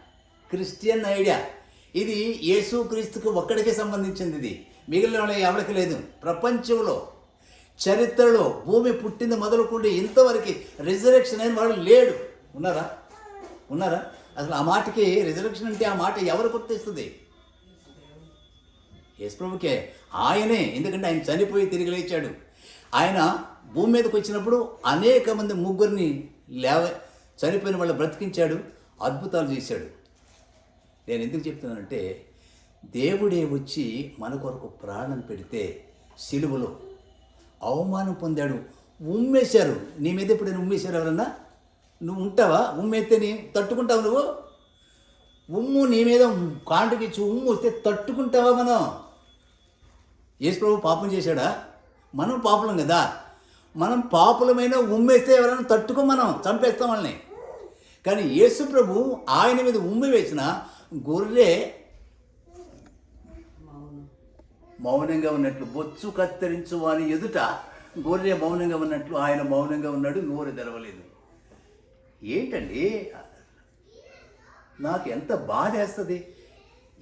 ఇది యేసుక్రీస్తుకు ఒక్కడికే సంబంధించింది. ఇది మిగిలిన ఎవరికి లేదు. ప్రపంచంలో చరిత్రలో భూమి పుట్టింది మొదలుకుంటే ఇంతవరకు రిజరెక్షన్ అయిన వాడు లేడు. ఉన్నారా? అసలు ఆ మాటకి రిజరెక్షన్ అంటే ఆ మాట ఎవరు గుర్తిస్తుంది? యేసుప్రభుకే. ఆయనే. ఎందుకంటే ఆయన చనిపోయి తిరిగి లేచాడు. ఆయన భూమి మీదకి వచ్చినప్పుడు అనేక మంది ముగ్గురిని చనిపోయిన వాళ్ళు బ్రతికించాడు, అద్భుతాలు చేశాడు. నేను ఎందుకు చెప్తున్నానంటే, దేవుడే వచ్చి మన కొరకు ప్రాణం పెడితే సిలువలో అవమానం పొందాడు. ఉమ్మేశారు. నీ మీద ఎప్పుడైనా ఉమ్మేశారు ఎవరన్నా? నువ్వు ఉంటావా? ఉమ్మేస్తే నీ తట్టుకుంటావు? నువ్వు ఉమ్ము నీ మీద కాంటకి ఇచ్చి ఉమ్ము వస్తే తట్టుకుంటావా? మనం యేసుప్రభు పాపం చేశాడా? మనం పాపులం కదా. మనం పాపులమైన ఉమ్మేస్తే ఎవరైనా తట్టుకో, మనం చంపేస్తాం వాళ్ళని. కానీ యేసుప్రభు ఆయన మీద ఉమ్మి వేసిన గొర్రె మౌనంగా ఉన్నట్లు, బొచ్చు కత్తిరించు వాని ఎదుట గొర్రె మౌనంగా ఉన్నట్లు ఆయన మౌనంగా ఉన్నాడు, నోరు తెరవలేదు. ఏంటండి, నాకు ఎంత బాధ వేస్తుంది.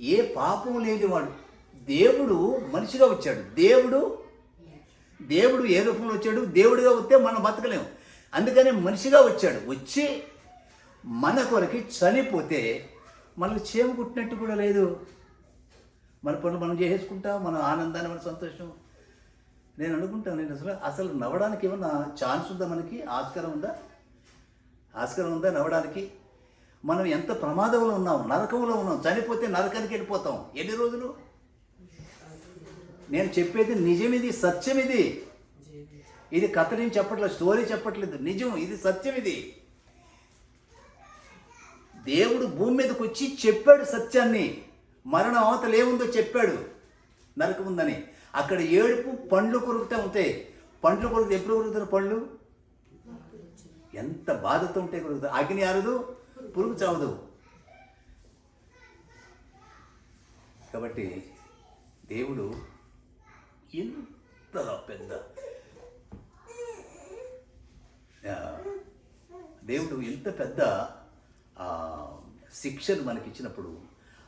ఏ పాపం లేనివాడు దేవుడు మనిషిగా వచ్చాడు. దేవుడు ఏ రూపంలో వచ్చాడు? దేవుడిగా వస్తే మనం బతకలేము. అందుకని మనిషిగా వచ్చాడు. వచ్చి మన కొరకి చనిపోతే మనల్ని చేమ కుట్టినట్టు కూడా లేదు. మన పనులు మనం చేసుకుంటాం, మన ఆనందాన్ని, మన సంతోషం. నేను అనుకుంటాను, అసలు నవ్వడానికి ఏమన్నా ఛాన్స్ ఉందా? మనకి ఆస్కారం ఉందా నవ్వడానికి? మనం ఎంత ప్రమాదంలో ఉన్నాం, నరకంలో ఉన్నాం. చనిపోతే నరకానికి వెళ్ళిపోతాం. ఎన్ని రోజులు? నేను చెప్పేది నిజం, ఇది సత్యం. ఇది కథ నేను చెప్పట్లేదు, స్టోరీ చెప్పట్లేదు, నిజం, ఇది సత్యం. ఇది దేవుడు భూమి మీదకి వచ్చి చెప్పాడు సత్యాన్ని. మరణం అవతల ఏముందో చెప్పాడు, నరకం ఉందని. అక్కడ ఏడుపు, పండ్లు కొరుకుతూ ఉంటాయి. పండ్లు కొరుకుతాయి. ఎప్పుడు కొరుకుతారు పండ్లు? ఎంత బాధతో ఉంటే కొరుకుతారు. అగ్ని ఆరదు, పురుగు చావదు. కాబట్టి దేవుడు ఎంత పెద్ద శిక్షను మనకిచ్చినప్పుడు,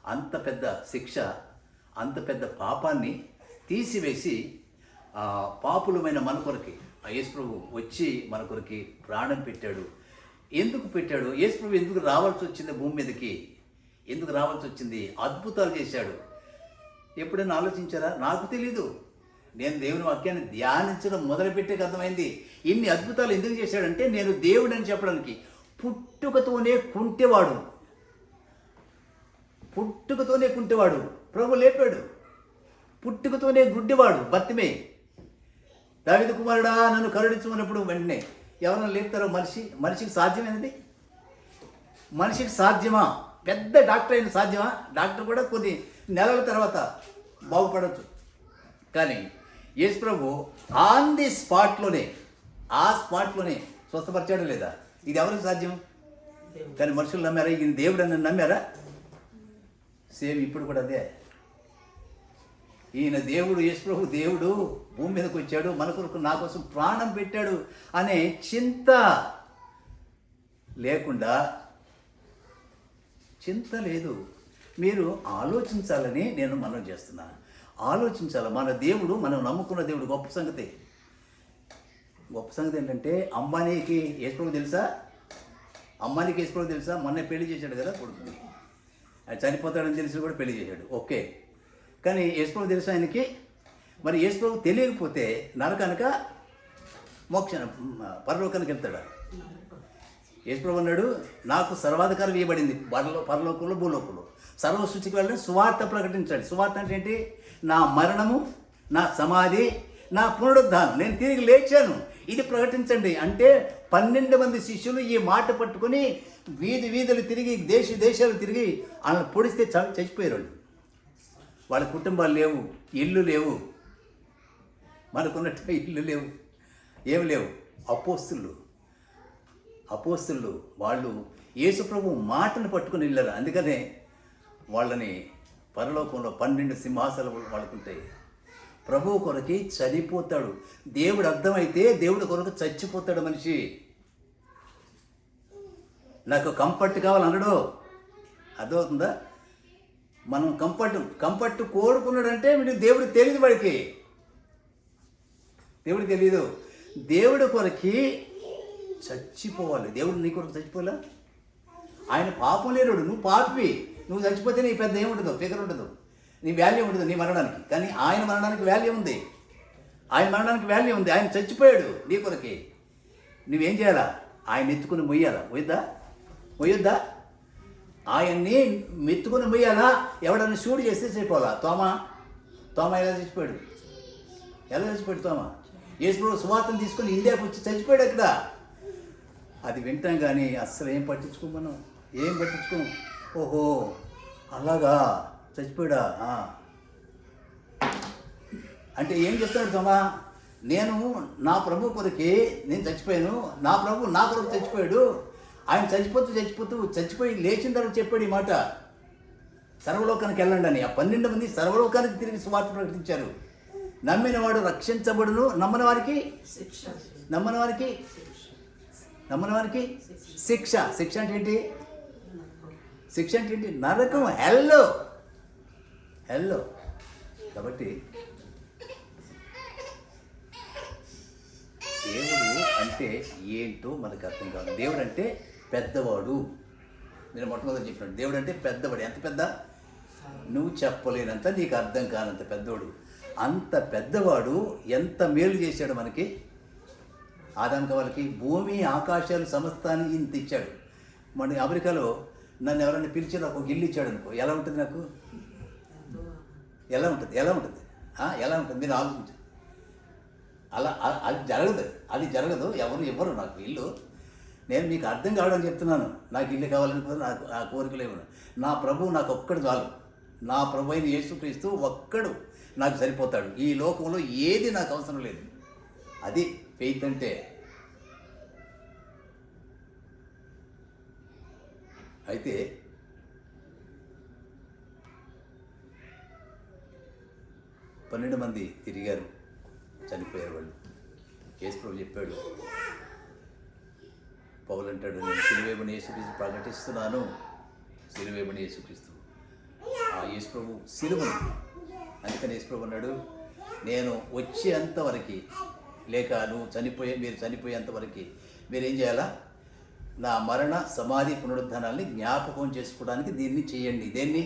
అంత పెద్ద శిక్ష, అంత పెద్ద పాపాన్ని తీసివేసి పాపులమైన మన కొరకి ఆ యేసుప్రభు వచ్చి మన కొరకి ప్రాణం పెట్టాడు. ఎందుకు పెట్టాడు? యేసుప్రభు ఎందుకు రావాల్సి వచ్చింది భూమి మీదకి? ఎందుకు రావాల్సి వచ్చింది? అద్భుతాలు చేశాడు. ఎప్పుడైనా ఆలోచించారా? నాకు తెలీదు. నేను దేవుని వాక్యాన్ని ధ్యానించడం మొదలుపెట్టే అర్థమైంది. ఇన్ని అద్భుతాలు ఎందుకు చేశాడంటే నేను దేవుడని చెప్పడానికి. పుట్టుకతోనే కుంటేవాడు, ప్రభు లేపాడు. పుట్టుకతోనే గుడ్డివాడు బతిమే. దావీదు కుమారుడా నన్ను కరుణించమన్నప్పుడు వెంటనే ఎవరైనా లేపుతారో? మనిషికి సాధ్యమైనది? మనిషికి సాధ్యమా? పెద్ద డాక్టర్ అయిన సాధ్యమా? డాక్టర్ కూడా కొన్ని నెలల తర్వాత బాగుపడవచ్చు. కానీ యేసు ప్రభు ఆన్ ది స్పాట్లోనే స్వస్థపరిచాడు లేదా? ఇది ఎవరికి సాధ్యం? కానీ మనుషులు నమ్మారా? ఈయన దేవుడు అని నమ్మారా? సేమ్ ఇప్పుడు కూడా అదే. ఈయన దేవుడు, యేసు ప్రభు దేవుడు భూమి మీదకి వచ్చాడు, మన కొరకు నా కోసం ప్రాణం పెట్టాడు అనే చింత లేకుండా, చింత లేదు. మీరు ఆలోచించాలని నేను మనం చేస్తున్నా. ఆలోచించాలి. మన దేవుడు, మనం నమ్ముకున్న దేవుడు గొప్ప సంగతి ఏంటంటే అంబానీకి యేసు ప్రభు తెలుసా? మొన్నే పెళ్లి చేశాడు కదా కొడుకుని. అది చనిపోతాడని తెలిసి కూడా పెళ్లి చేశాడు. ఓకే, కానీ యేసు ప్రభు తెలుసా ఆయనకి? మరి యేసు ప్రభు తెలియకపోతే నరకానిక పరలోకానికి వెళ్తాడా? యేసు ప్రభు అన్నాడు, నాకు సర్వాధికారం ఇవ్వబడింది పరలోకంలో భూలోకంలో. సర్వసృష్టికి వెళ్ళని సువార్త ప్రకటించాడు. సువార్త అంటే ఏంటి? నా మరణము, నా సమాధి, నా పునరుద్ధానం, నేను తిరిగి లేచాను, ఇది ప్రకటించండి అంటే 12 మంది శిష్యులు ఈ మాట పట్టుకొని వీధులు తిరిగి దేశాలు తిరిగి వాళ్ళని పొడిస్తే చచ్చిపోయారు. వాళ్ళ కుటుంబాలు లేవు, ఇల్లు లేవు, మనకున్నట్టు ఇల్లు లేవు, ఏం లేవు. అపోస్తులు వాళ్ళు యేసు ప్రభు మాటను పట్టుకుని వెళ్ళారు. అందుకనే వాళ్ళని పరలోకంలో 12 సింహాసనాలు వాళ్ళకుంటాయి. ప్రభువు కొరకి చనిపోతాడు. దేవుడు అర్థమైతే దేవుడి కొరకు చచ్చిపోతాడు మనిషి. నాకు కంఫర్ట్ కావాలన్నాడు. అర్థమవుతుందా? మనం కంఫర్ట్ కోరుకున్నాడంటే వీడు దేవుడు తెలియదు. దేవుడికి తెలియదు. దేవుడి కొరకి చచ్చిపోవాలి. దేవుడు నీ కొరకు చచ్చిపోలే. ఆయన పాపం లేనుడు, నువ్వు పాపివి. నువ్వు చచ్చిపోతే నీ పెద్ద ఏముండదు, ఫిగర్ ఉండదు, నీ వాల్యూ ఉండదు నీ మరణానికి. కానీ ఆయన మరణానికి వాల్యూ ఉంది. ఆయన చచ్చిపోయాడు నీ కొరకి. నువ్వేం చేయాలా? ఆయన ఎత్తుకుని మొయ్యాలా? మొయ్యొద్దా? ఆయన్ని మెత్తుకుని మొయ్యాలా? ఎవడన్నా షూట్ చేస్తే చచ్చిపోవాలా? తోమ ఎలా చచ్చిపోయాడు? తోమ యేసు సువార్తను తీసుకొని ఇండియాకి వచ్చి చచ్చిపోయాడు అక్కడ. అది వింటాం కానీ అస్సలు ఏం పట్టించుకోం. ఓహో అలాగా చచ్చిపోయాడా అంటే ఏం చెప్తాడు తోమా? నేను నా ప్రభు కొరకి నేను చచ్చిపోయాను, నా ప్రభు నా కొరకు చచ్చిపోయాడు. ఆయన చచ్చిపోయి లేచిన తర్వాత చెప్పాడు ఈ మాట, సర్వలోకానికి వెళ్ళండి అని. ఆ 12 మంది సర్వలోకానికి తిరిగి సువార్త ప్రకటించారు. నమ్మిన వాడు రక్షించబడును, నమ్మని వారికి శిక్ష. శిక్ష అంటే ఏంటి? నరకం, హెల్లో. కాబట్టి దేవుడు అంటే ఏంటో మనకు అర్థం కాదు. దేవుడు అంటే పెద్దవాడు. నేను మొట్టమొదటి చెప్పినట్టు దేవుడు అంటే పెద్దవాడు. ఎంత పెద్ద? నువ్వు చెప్పలేనంత, నీకు అర్థం కానంత పెద్దవాడు. అంత పెద్దవాడు ఎంత మేలు చేశాడు మనకి. ఆదాము వాళ్ళకి భూమి ఆకాశాలు సమస్తాన్ని ఇంత ఇచ్చాడు. మన అమెరికాలో నన్ను ఎవరైనా పిలిచి నాకు ఒక ఇల్లు ఇచ్చాడు అనుకో, ఎలా ఉంటుంది నాకు? ఎలా ఉంటుంది మీరు ఆలోచించండి. అది జరగదు. ఎవరు ఇవ్వరు నాకు ఇల్లు. నేను మీకు అర్థం కావడం చెప్తున్నాను. నాకు ఇల్లు కావాలనుకో, నాకు ఆ కోరికలు ఏమన్నా. నా ప్రభువు నాకు ఒక్కడు చాలు. నా ప్రభు అయిన యేసుక్రీస్తు ఒక్కడు నాకు సరిపోతాడు. ఈ లోకంలో ఏది నాకు అవసరం లేదు. అది ఫెయిత్ అంటే. అయితే పన్నెండు మంది తిరిగారు, చనిపోయారు వాళ్ళు. యేసు ప్రభు చెప్పాడు, పౌలు అంటాడు, నేను సిలువేబడిన యేసుక్రీస్తు ప్రకటిస్తున్నాను. సిలువేబడిన యేసుక్రీస్తు, ఆ యేసు ప్రభు సిలువను. అందుకని యేసు ప్రభు అన్నాడు, నేను వచ్చేంతవరకు, లేక మీరు చనిపోయేంతవరకు మీరేం చేయాలా? నా మరణ సమాధి పునరుద్ధానాన్ని జ్ఞాపకం చేసుకోవడానికి దీన్ని చేయండి. దేన్ని?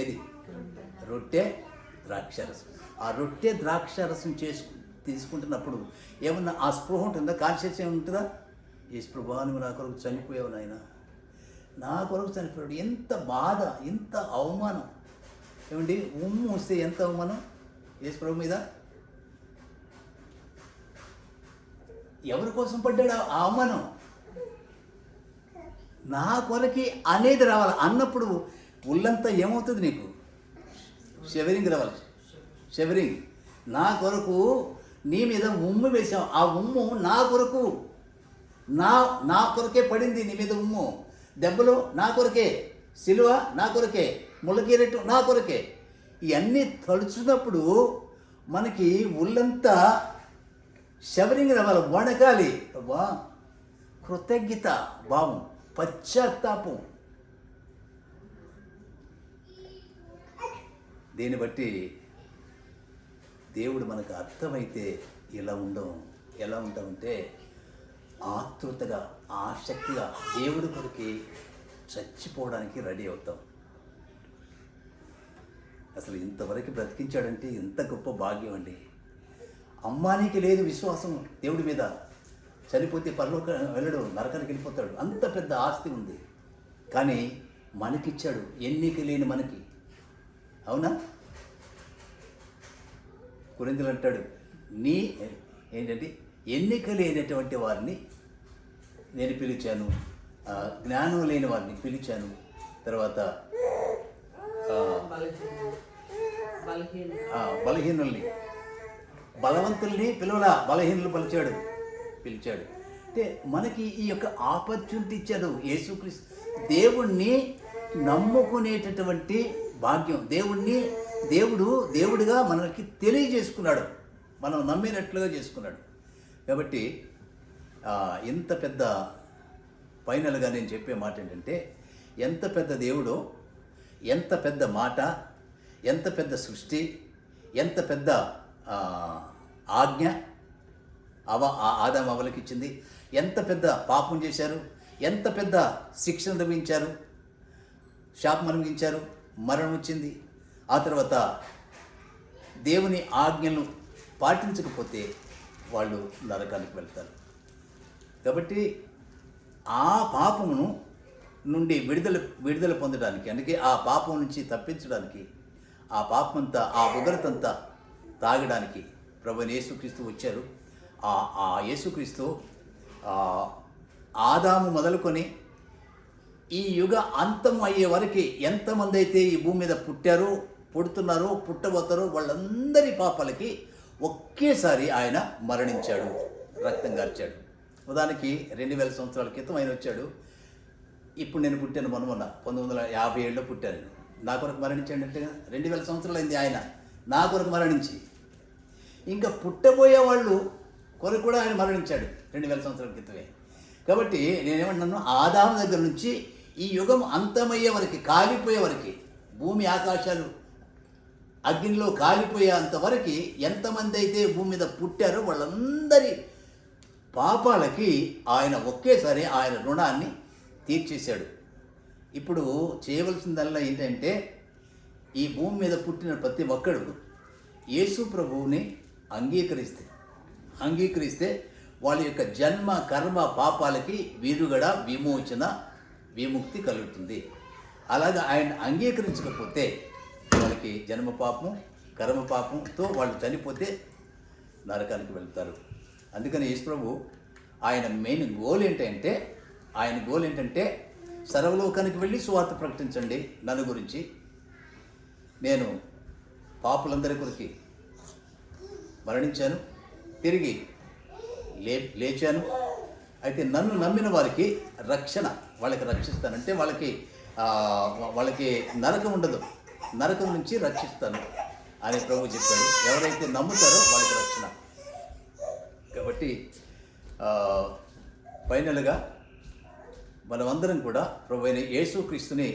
ఏది? రొట్టె ద్రాక్షారసం. ఆ రొట్టె ద్రాక్షారసం తీసుకుంటున్నప్పుడు ఏమన్నా ఆ స్పృహ ఉంటుందా? కాన్షియస్ ఏమి ఉంటుందా? యేసు ప్రభువా, నువ్వు నా కొరకు చనిపోయావు నాయన, నా కొరకు చనిపోయాడు. ఎంత బాధ, ఎంత అవమానం. ఏమండి, ఉమ్ము వస్తే ఎంత అవమానం యేసు ప్రభు మీద. ఎవరి కోసం పడ్డాడు ఆ అవమానం? నా కొరకి అనేది రావాలి. అన్నప్పుడు ఒళ్ళంతా ఏమవుతుంది? నీకు షెవరింగ్ రావాలి. షెవరింగ్. నా కొరకు నీ మీద ఉమ్ము వేసావు. ఆ ఉమ్ము నా కొరకు, నా కొరకే పడింది. నీ మీద ఉమ్ము, దెబ్బలు నా కొరకే, సిలువ నా కొరకే, ముళ్ళకిరెట్టు నా కొరకే. ఇవన్నీ తలుచున్నప్పుడు మనకి ఒళ్ళంతా షవరింగ్ రావాలి, వణకాలి. వా కృతజ్ఞత భావం, పశ్చాత్తాపం. దీన్ని బట్టి దేవుడు మనకు అర్థమైతే ఎలా ఉంటామంటే ఆతృతగా, ఆసక్తిగా దేవుడి కొరికి చచ్చిపోవడానికి రెడీ అవుతాం. అసలు ఇంతవరకు బ్రతికించాడంటే ఎంత గొప్ప భాగ్యం అండి. అమ్మానికి లేదు విశ్వాసం దేవుడి మీద. చనిపోతే పరలోక వెళ్ళడు, నరకానికి వెళ్ళిపోతాడు. అంత పెద్ద ఆస్తి ఉంది, కానీ మనకిచ్చాడు, ఎన్నిక లేని మనకి. అవునా? కొరింథీయులు అంటాడు, ఏంటంటే ఎన్నిక లేనటువంటి వారిని నేను పిలిచాను, జ్ఞానం లేని వారిని పిలిచాను, తర్వాత బలహీనుల్ని, బలవంతుల్ని పిలవలా, బలహీనులు పిలిచాడు. అంటే మనకి ఈ యొక్క ఆపర్చునిటీ ఇచ్చాడు యేసుక్రీస్తు. దేవుణ్ణి నమ్ముకునేటటువంటి భాగ్యం, దేవుడుగా మనకి తెలియజేసుకున్నాడు, మనం నమ్మినట్లుగా చేసుకున్నాడు. కాబట్టి ఇంత పెద్ద, ఫైనల్గా నేను చెప్పే మాట ఏంటంటే, ఎంత పెద్ద దేవుడో, ఎంత పెద్ద మాట, ఎంత పెద్ద సృష్టి, ఎంత పెద్ద ఆజ్ఞ ఆదాము అవ్వలకి ఇచ్చింది, ఎంత పెద్ద పాపం చేశారు, ఎంత పెద్ద శిక్ష అనుభవించారు, శాపం అనుభవించారు, మరణం వచ్చింది. ఆ తర్వాత దేవుని ఆజ్ఞను పాటించకపోతే వాళ్ళు నరకానికి వెళ్తారు. కాబట్టి ఆ పాపమును నుండి విడుదల పొందడానికి, అందుకే ఆ పాపం నుంచి తప్పించడానికి, ఆ పాపమంతా, ఆ ఉగ్రతంతా తాగడానికి ప్రభువైన యేసుక్రీస్తు వచ్చారు. ఆ యేసుక్రీస్తు ఆదాము మొదలుకొని ఈ యుగ అంతం అయ్యే వరకు ఎంతమంది అయితే ఈ భూమి మీద పుడుతున్నారో, పుట్టబోతారో, వాళ్ళందరి పాపాలకి ఒకేసారి ఆయన మరణించాడు, రక్తం గార్చాడు. ఉదాహరణకి 2000 సంవత్సరాల క్రితం ఆయన వచ్చాడు. ఇప్పుడు నేను పుట్టాను మొన్న 1957లో పుట్టాను. నా కొరకు మరణించాడు అంటే 2000 సంవత్సరాలు అయింది ఆయన నా కొరకు మరణించి. ఇంకా పుట్టబోయే వాళ్ళు కొరకు కూడా ఆయన మరణించాడు 2000 సంవత్సరాల క్రితమే. కాబట్టి నేనేమంటున్నాను, ఆదాము దగ్గర నుంచి ఈ యుగం అంతమయ్యే వరకు, కాలిపోయే వరకు, భూమి ఆకాశాలు అగ్నిలో కాలిపోయేంతవరకు ఎంతమంది అయితే భూమి మీద పుట్టారో వాళ్ళందరి పాపాలకి ఆయన ఒకేసారి ఆయన రుణాన్ని తీర్చేశాడు. ఇప్పుడు చేయవలసిందల్లా ఏంటంటే, ఈ భూమి మీద పుట్టిన ప్రతి ఒక్కడు యేసు ప్రభువుని అంగీకరిస్తే వాళ్ళ యొక్క జన్మ కర్మ పాపాలకి విరుగుడ, విముక్తి కలుగుతుంది. అలాగా ఆయన అంగీకరించకపోతే వాళ్ళకి జన్మ పాపం, కర్మ పాపంతో వాళ్ళు చనిపోతే నరకానికి వెళ్తారు. అందుకని యేసు ప్రభు ఆయన మెయిన్ గోల్ ఏంటంటే సర్వలోకానికి వెళ్ళి సువార్త ప్రకటించండి నన్ను గురించి. నేను పాపులందరి కొరికి మరణించాను, తిరిగి లేచాను. అయితే నన్ను నమ్మిన వారికి రక్షణ, వాళ్ళకి రక్షిస్తానంటే వాళ్ళకి నరకం ఉండదు, నరకం నుంచి రక్షిస్తాను అని ప్రభు చెప్పాడు. ఎవరైతే నమ్ముతారో వాళ్ళకి రక్షణ. కాబట్టి ఫైనల్గా మనమందరం కూడా ప్రభు అయిన యేసుక్రీస్తుని,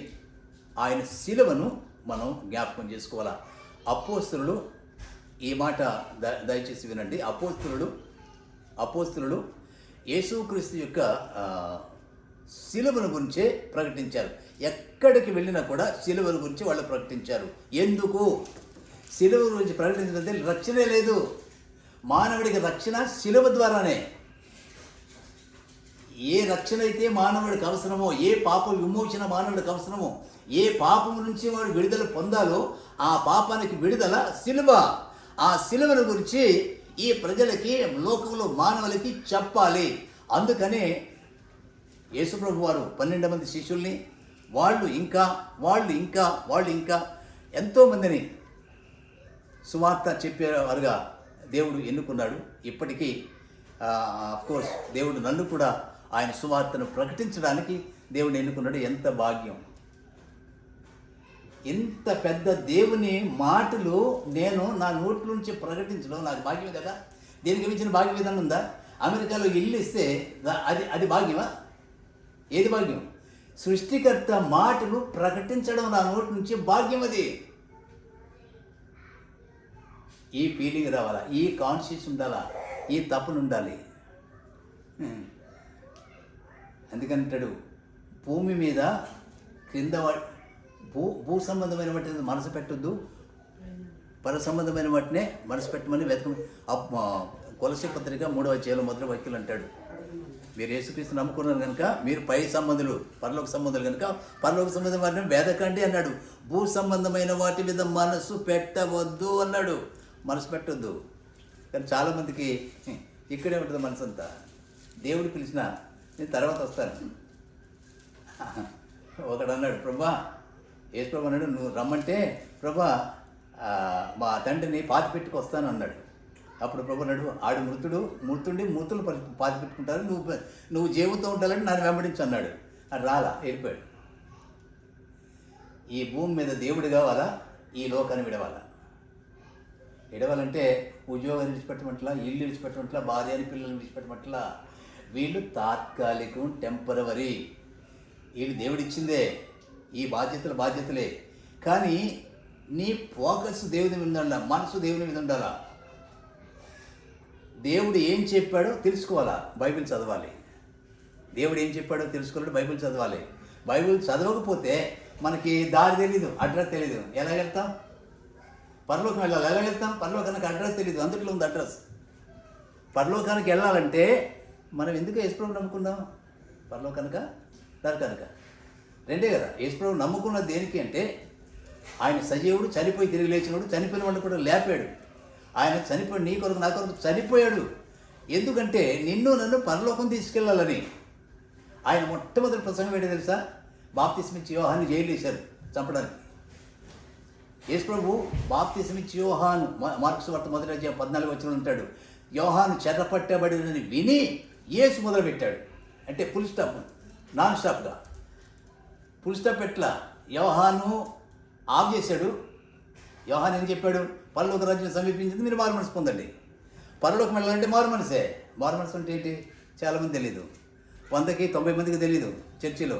ఆయన శిలువను మనం జ్ఞాపకం చేసుకోవాలా. అపోస్తలులు, ఈ మాట దయచేసి వినండి. అపోస్తలులు యేసుక్రీస్తు యొక్క శిలువను గురించే ప్రకటించారు. ఎక్కడికి వెళ్ళినా కూడా శిలువను గురించి వాళ్ళు ప్రకటించారు. ఎందుకు? శిలువ గురించి ప్రకటించడంటే రక్షణే లేదు. మానవుడికి రక్షణ శిలువ ద్వారానే. ఏ రక్షణ అయితే మానవుడికి అవసరమో, ఏ పాప విమోచన మానవుడికి అవసరమో, ఏ పాపం నుంచి వాడు విడుదల పొందాలో ఆ పాపానికి విడుదల శిలువ. ఆ శిలువను గురించి ఈ ప్రజలకి, లోకంలో మానవులకి చెప్పాలి. అందుకనే యేసుప్రభు వారు 12 మంది శిష్యుల్ని, వాళ్ళు ఇంకా ఎంతోమందిని సువార్త చెప్పేవారుగా దేవుడు ఎన్నుకున్నాడు. ఇప్పటికీ కోర్స్ దేవుడు నన్ను కూడా ఆయన సువార్తను ప్రకటించడానికి దేవుడు ఎన్నుకున్నాడు. ఎంత భాగ్యం! ఇంత పెద్ద దేవుని మాటలు నేను నా నోటి నుంచి ప్రకటించడం నాకు భాగ్యమే కదా. దీనికి మించిన భాగ్యం ఏదైనా ఉందా? అమెరికాలో ఇల్లు ఇస్తే అది భాగ్యమా? ఏది భాగ్యం? సృష్టికర్త మాటలు ప్రకటించడం నా నోటి నుంచి భాగ్యం. అది ఈ ఫీలింగ్ రావాలా, ఈ కాన్షియస్ ఉండాలా, ఈ తపన ఉండాలి. అందుకంటాడు, భూమి మీద క్రింద భూ సంబంధమైన వాటిని మనసు పెట్టొద్దు, పర సంబంధమైన వాటినే మనసు పెట్టమని కొలసీ పత్రిక 3వ అధ్యాయంలో మొదటి వాక్యం అంటాడు. మీరు యేసుక్రీస్తు నమ్ముకున్నారు కనుక మీరు పై సంబంధులు, పరలోక సంబంధులు కనుక పరలోక సంబంధం వాటిని వెదకండి అన్నాడు. భూ సంబంధమైన వాటి మీద మనసు పెట్టవద్దు అన్నాడు. మనసు పెట్టొద్దు. కానీ చాలామందికి ఇక్కడే ఉంటుంది మనసు అంతా. దేవుడు పిలిచిన నేను తర్వాత వస్తాను. ఒకడు అన్నాడు, ప్రభా, యేసు ప్రభు అన్నాడు, నువ్వు రమ్మంటే ప్రభా మా తండ్రిని పాతి పెట్టుకు వస్తాను అన్నాడు. అప్పుడు ప్రభు అన్నాడు, ఆడు మృతులు పాతి పెట్టుకుంటారు, నువ్వు జీవంతో ఉండాలని నన్ను వెంబడించు అన్నాడు. అది రాలా, వెళ్ళిపోయాడు. ఈ భూమి మీద దేవుడు కావాలా, ఈ లోకాన్ని విడవాలంటే ఉద్యోగాన్ని విడిచిపెట్టమంటలా, ఇల్లు విడిచిపెట్టమంటలా, భార్య అని పిల్లల్ని విడిచిపెట్టమంటలా. వీళ్ళు తాత్కాలికం, టెంపరవరీ. వీళ్ళు దేవుడిచ్చిందే, ఈ బాధ్యతలే. కానీ నీ ఫోకస్ దేవుని మీద ఉండాలా, మనసు దేవుని మీద ఉండాలా. దేవుడు ఏం చెప్పాడో తెలుసుకోవాలా, బైబిల్ చదవాలి. దేవుడు ఏం చెప్పాడో తెలుసుకోవాలంటే బైబిల్ చదవాలి. బైబిల్ చదవకపోతే మనకి దారి తెలీదు, అడ్రస్ తెలీదు. ఎలా వెళ్తాం? పరలోకం వెళ్ళాలి, ఎలా వెళ్తాం? పరలోకానికి అడ్రస్ తెలీదు, అందుట్లో ఉంది అడ్రస్. పరలోకానికి వెళ్ళాలంటే మనం ఎందుకు యేసుప్రభుని నమ్ముకున్నాం? పరలోకానిక, నరకానిక? రెండే కదా. యేసుప్రభుని నమ్ముకున్న దేనికి అంటే ఆయన సజీవుడు, చనిపోయి తిరిగి లేచినాడు, చనిపోయిన వాళ్ళు కూడా లేపాడు. ఆయన చనిపోయి నీ కొరకు నా కొరకు చనిపోయాడు. ఎందుకంటే నన్ను పరలోకం తీసుకెళ్ళాలని. ఆయన మొట్టమొదటి ప్రసంగం ఏంటో తెలుసా? బాప్తిస్మిచ్చి యోహాన్ని జైలు వేశారు చంపడానికి. యేసుప్రభు బాప్తిస్మిచ్చి యోహాను, మార్కు సువార్త 1వ అధ్యాయం 14వ వచనంలో ఉంటాడు, యోహాను చెరపట్టబడినని విని యేసు మొదలుపెట్టాడు. అంటే ఫుల్ స్టాప్, నాన్ స్టాప్గా. ఫుల్ స్టాప్ ఎట్లా? యోహాను ఆఫ్ చేశాడు. యోహాను ఏం చెప్పాడు? పరలోక రాజ్యం సమీపించింది, మీరు మారు మనసు పొందండి. పరలోకం వెళ్ళాలంటే మారు మనసే. మారు మనసు అంటే ఏంటి? చాలామంది తెలీదు. 100కి 90 మందికి తెలీదు. చర్చిలో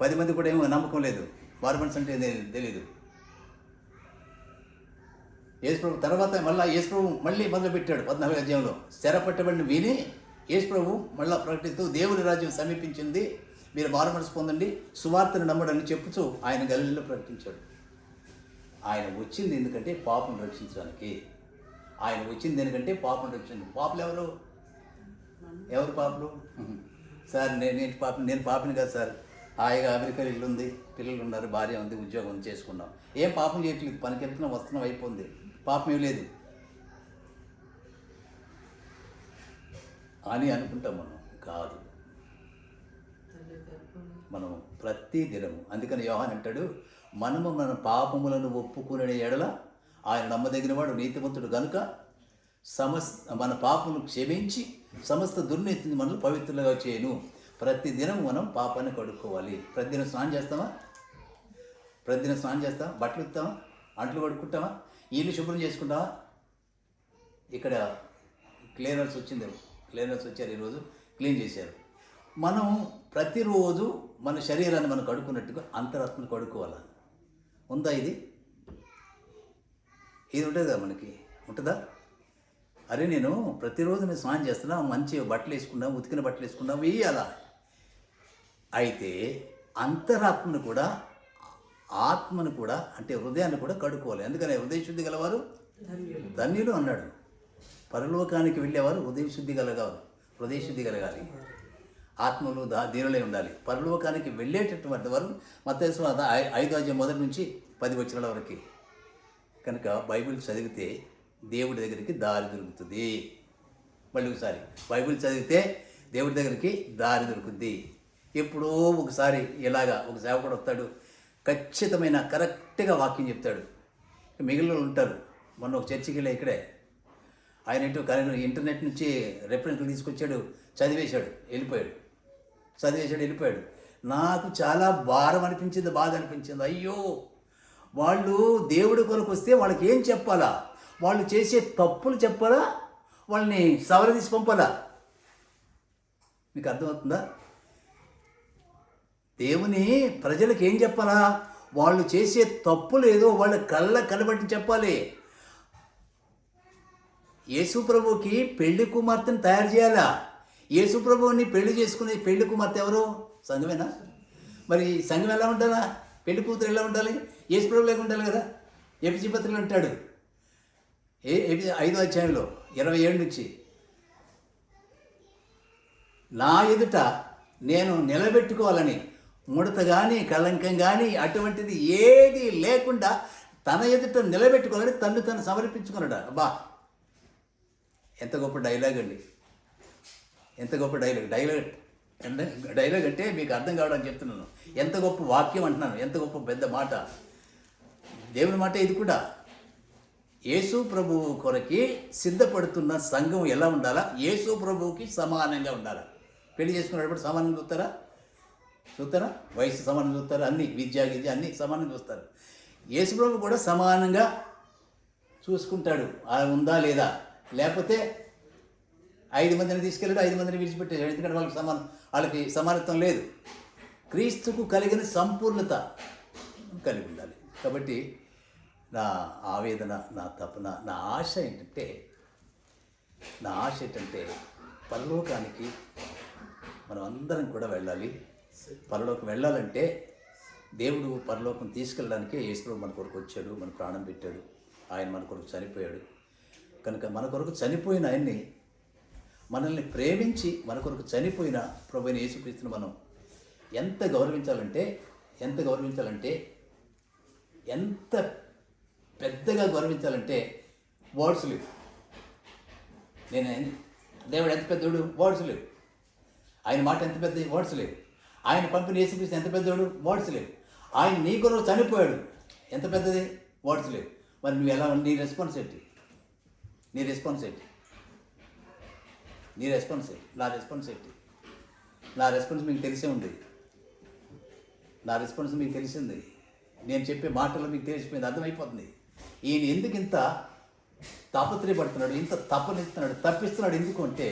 10 మంది కూడా ఏమో నమ్మకం లేదు. మారు మనసు అంటే తెలీదు. యేసుప్రభు తర్వాత యేసుప్రభు మళ్ళీ మొదలుపెట్టాడు 14వ అధ్యాయంలో. స్థిరపట్టబడిన విని యేసుప్రభు మళ్ళీ ప్రకటిస్తూ దేవుని రాజ్యం సమీపించింది, మీరు మారు మనసు పొందండి, సువార్తను నమ్మడని చెప్పుతూ ఆయన గలిలీలో ప్రకటించాడు. ఆయన వచ్చింది ఎందుకంటే పాపం రక్షించడానికి. ఆయన వచ్చింది ఎందుకంటే పాపం రక్షించడానికి. పాపులు ఎవరు పాపులు? సార్ నేను పాపిని కాదు సార్. హాయిగా అమెరికాలో ఇల్లు ఉంది, పిల్లలు ఉన్నారు, భార్య ఉంది, ఉద్యోగం చేసుకున్నాం, ఏం పాపం చేయట్లేదు, పనికి వెళ్తున్నాం, వస్తున్నాం, అయిపోయింది, పాపం ఏం లేదు అని అనుకుంటాం. మనం కాదు, మనం ప్రతి దినము. అందుకని యోహాను అంటాడు, మనము మన పాపములను ఒప్పుకునే ఎడల ఆయన నమ్మదగిన వాడు, నీతిమంతుడు గనుక మన పాపములను క్షమించి సమస్త దుర్నీతిని మనల్ని పవిత్రులుగా చేయను. ప్రతి దినం మనం పాపాన్ని కడుక్కోవాలి. ప్రతిదినం స్నానం చేస్తామా? బట్టలు ఉత్తామా? అంట్లు కడుక్కుంటామా? ఇల్లు శుభ్రం చేసుకుంటామా? ఇక్కడ క్లీనర్స్ వచ్చారు, ఈరోజు క్లీన్ చేశారు. మనం ప్రతిరోజు మన శరీరాన్ని మనం కడుక్కున్నట్టుగా అంతరాత్మను కడుక్కోవాలి. ఉందా ఇది? ఇది ఉంటుంది కదా మనకి, ఉంటుందా? అరే నేను ప్రతిరోజు నేను స్నానం చేస్తున్నా, మంచి బట్టలు వేసుకున్నా, ఉతికిన బట్టలు వేసుకున్నా, వేయాలా. అయితే అంతరాత్మను కూడా, ఆత్మను కూడా, అంటే హృదయాన్ని కూడా కడుక్కోవాలి. ఎందుకని హృదయ శుద్ధి గలవారు ధన్యులు అన్నాడు. పరలోకానికి వెళ్ళేవారు హృదయ శుద్ధి కలగాలి. ఆత్మలు దీనులై ఉండాలి. పరలోకానికి వెళ్ళేటటువంటి వారు మత్తయి సువార్త 5:1-10 వరకు. కనుక బైబిల్ చదివితే దేవుడి దగ్గరికి దారి దొరుకుతుంది. మళ్ళీ ఒకసారి బైబిల్ చదివితే దేవుడి దగ్గరికి దారి దొరుకుతుంది. ఎప్పుడో ఒకసారి ఇలాగా ఒక సేవకుడు వస్తాడు, ఖచ్చితమైన కరెక్ట్గా వాక్యం చెప్తాడు. మిగిలిన ఉంటారు. మొన్న ఒక చర్చికి వెళ్ళా ఇక్కడే, ఆయన ఇంటర్నెట్ నుంచి రెఫరెన్స్లు తీసుకొచ్చాడు, చదివేశాడు వెళ్ళిపోయాడు. నాకు చాలా భారం అనిపించింది, బాధ అనిపించింది. అయ్యో, వాళ్ళు దేవుడి కొరకు వస్తే వాళ్ళకి ఏం చెప్పాలా? వాళ్ళు చేసే తప్పులు చెప్పాలా? వాళ్ళని సవరదీసి పంపాలా? మీకు అర్థమవుతుందా? దేవుని ప్రజలకు ఏం చెప్పాలా? వాళ్ళు చేసే తప్పులు ఏదో వాళ్ళ కనబట్టి చెప్పాలి. యేసు ప్రభువుకి పెళ్లి కుమార్తెను తయారు చేయాలా? యేసు ప్రభువుని పెళ్లి చేసుకునే పెళ్లి కుమార్తె ఎవరు? సంఘమేనా? మరి సంఘం ఎలా ఉండాలా? పెళ్లి కూతురు ఎలా ఉండాలి? యేసు ప్రభు లేక ఉండాలి కదా. ఎపిసి పత్రికలో ఉంటాడు 5వ అధ్యాయంలో 27 నుంచి, నా ఎదుట నేను నిలబెట్టుకోవాలని ముడత కానీ కళంకం కానీ అటువంటిది ఏది లేకుండా తన ఎదుట నిలబెట్టుకోవాలని తను సమర్పించుకున్నాడు. అబ్బా, ఎంత గొప్ప డైలాగ్ అండి, ఎంత గొప్ప డైలాగ్ అంటే మీకు అర్థం కావడానికి చెప్తున్నాను. ఎంత గొప్ప వాక్యం అంటున్నాను, ఎంత గొప్ప పెద్ద మాట, దేవుని మాట ఇది కూడా. యేసు ప్రభువు కొరకి సిద్ధపడుతున్న సంఘం ఎలా ఉండాలా? యేసు ప్రభువుకి సమానంగా ఉండాలా. పెళ్లి చేసుకునేటప్పుడు సమానంగా చూస్తారా? వయసు సమానంగా చూస్తారా? అన్ని విద్య అన్నీ సమానంగా చూస్తారు. యేసు ప్రభు కూడా సమానంగా చూసుకుంటాడు. ఉందా లేదా? లేకపోతే 5 మందిని తీసుకెళ్ళాడు, 5 మందిని విడిచిపెట్టాడు. ఎందుకంటే వాళ్ళకి సమానత్వం లేదు. క్రీస్తుకు కలిగిన సంపూర్ణత కలిగి ఉండాలి. కాబట్టి నా ఆవేదన, నా తపన, నా ఆశ ఏంటంటే పరలోకానికి మనం అందరం కూడా వెళ్ళాలి. పరలోకం వెళ్ళాలంటే దేవుడు పరలోకం తీసుకెళ్ళడానికే యేసుప్రభు మన కొరకు వచ్చాడు, మన ప్రాణం పెట్టాడు, ఆయన మన కొరకు చనిపోయాడు. కనుక మన కొరకు చనిపోయిన ఆయన్ని, మనల్ని ప్రేమించి మన కొరకు చనిపోయిన ప్రభువైన యేసుక్రీస్తును మనం ఎంత గౌరవించాలంటే ఎంత పెద్దగా గౌరవించాలంటే వర్డ్స్ లేవు. దేవుడు ఎంత పెద్దోడు, వర్డ్స్ లేవు. ఆయన మాట ఎంత పెద్ద, వర్డ్స్ లేవు. ఆయన పంపిన యేసుక్రీస్తు ఎంత పెద్దోడు, వర్డ్స్ లేవు. ఆయన నీ కొరకు చనిపోయాడు, ఎంత పెద్దది, వర్డ్స్ లేవు. మరి నువ్వు ఎలా, నీ రెస్పాన్స్ ఏంటి? నా రెస్పాన్స్ ఏంటి? నా రెస్పాన్స్ మీకు తెలిసే ఉంది. నేను చెప్పే మాటలు మీకు తెలిసిపోయింది, అర్థమైపోతుంది. ఈయన ఎందుకు ఇంత తాపత్రయపడుతున్నాడు, ఇంత తప్పిస్తున్నాడు ఎందుకు అంటే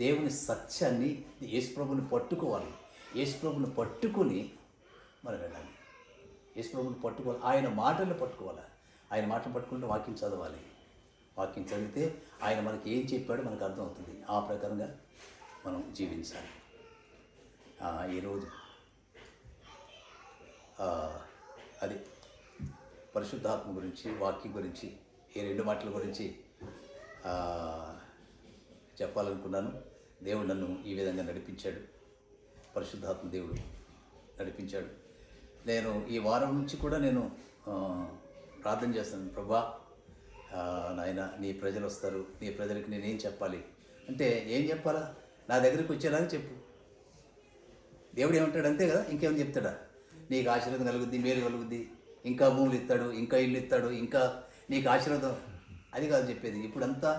దేవుని సత్యాన్ని, యేసుప్రభుని పట్టుకోవాలి. యేసుప్రభుని పట్టుకొని మనం వెళ్ళాలి. యేసుప్రభుని పట్టుకోవాలి, ఆయన మాటలను పట్టుకోవాలి. ఆయన మాటలు పట్టుకుంటే వాక్యం చదవాలి. వాక్యం చదివితే ఆయన మనకి ఏం చెప్పాడో మనకు అర్థమవుతుంది. ఆ ప్రకారంగా మనం జీవించాలి. ఈరోజు అది పరిశుద్ధాత్మ గురించి, వాక్యం గురించి, ఈ 2 మాటల గురించి చెప్పాలనుకున్నాను. దేవుడు నన్ను ఈ విధంగా నడిపించాడు. పరిశుద్ధాత్మ దేవుడు నడిపించాడు. నేను ఈ వారం నుంచి కూడా నేను ప్రార్థన చేస్తాను. ప్రభా, నాయన, నీ ప్రజలు వస్తారు, నీ ప్రజలకు నేనేం చెప్పాలి అంటే, ఏం చెప్పాలా? నా దగ్గరికి వచ్చేలాగా చెప్పు. దేవుడు ఏమంటాడు? అంతే కదా, ఇంకేమైనా చెప్తాడా? నీకు ఆశీర్వాదం కలుగుద్ది, మేలు కలుగుద్ది, ఇంకా భూములు ఇస్తాడు, ఇంకా ఇల్లు ఇస్తాడు, ఇంకా నీకు ఆశీర్వాదం, అది కాదు చెప్పేది. ఇప్పుడంతా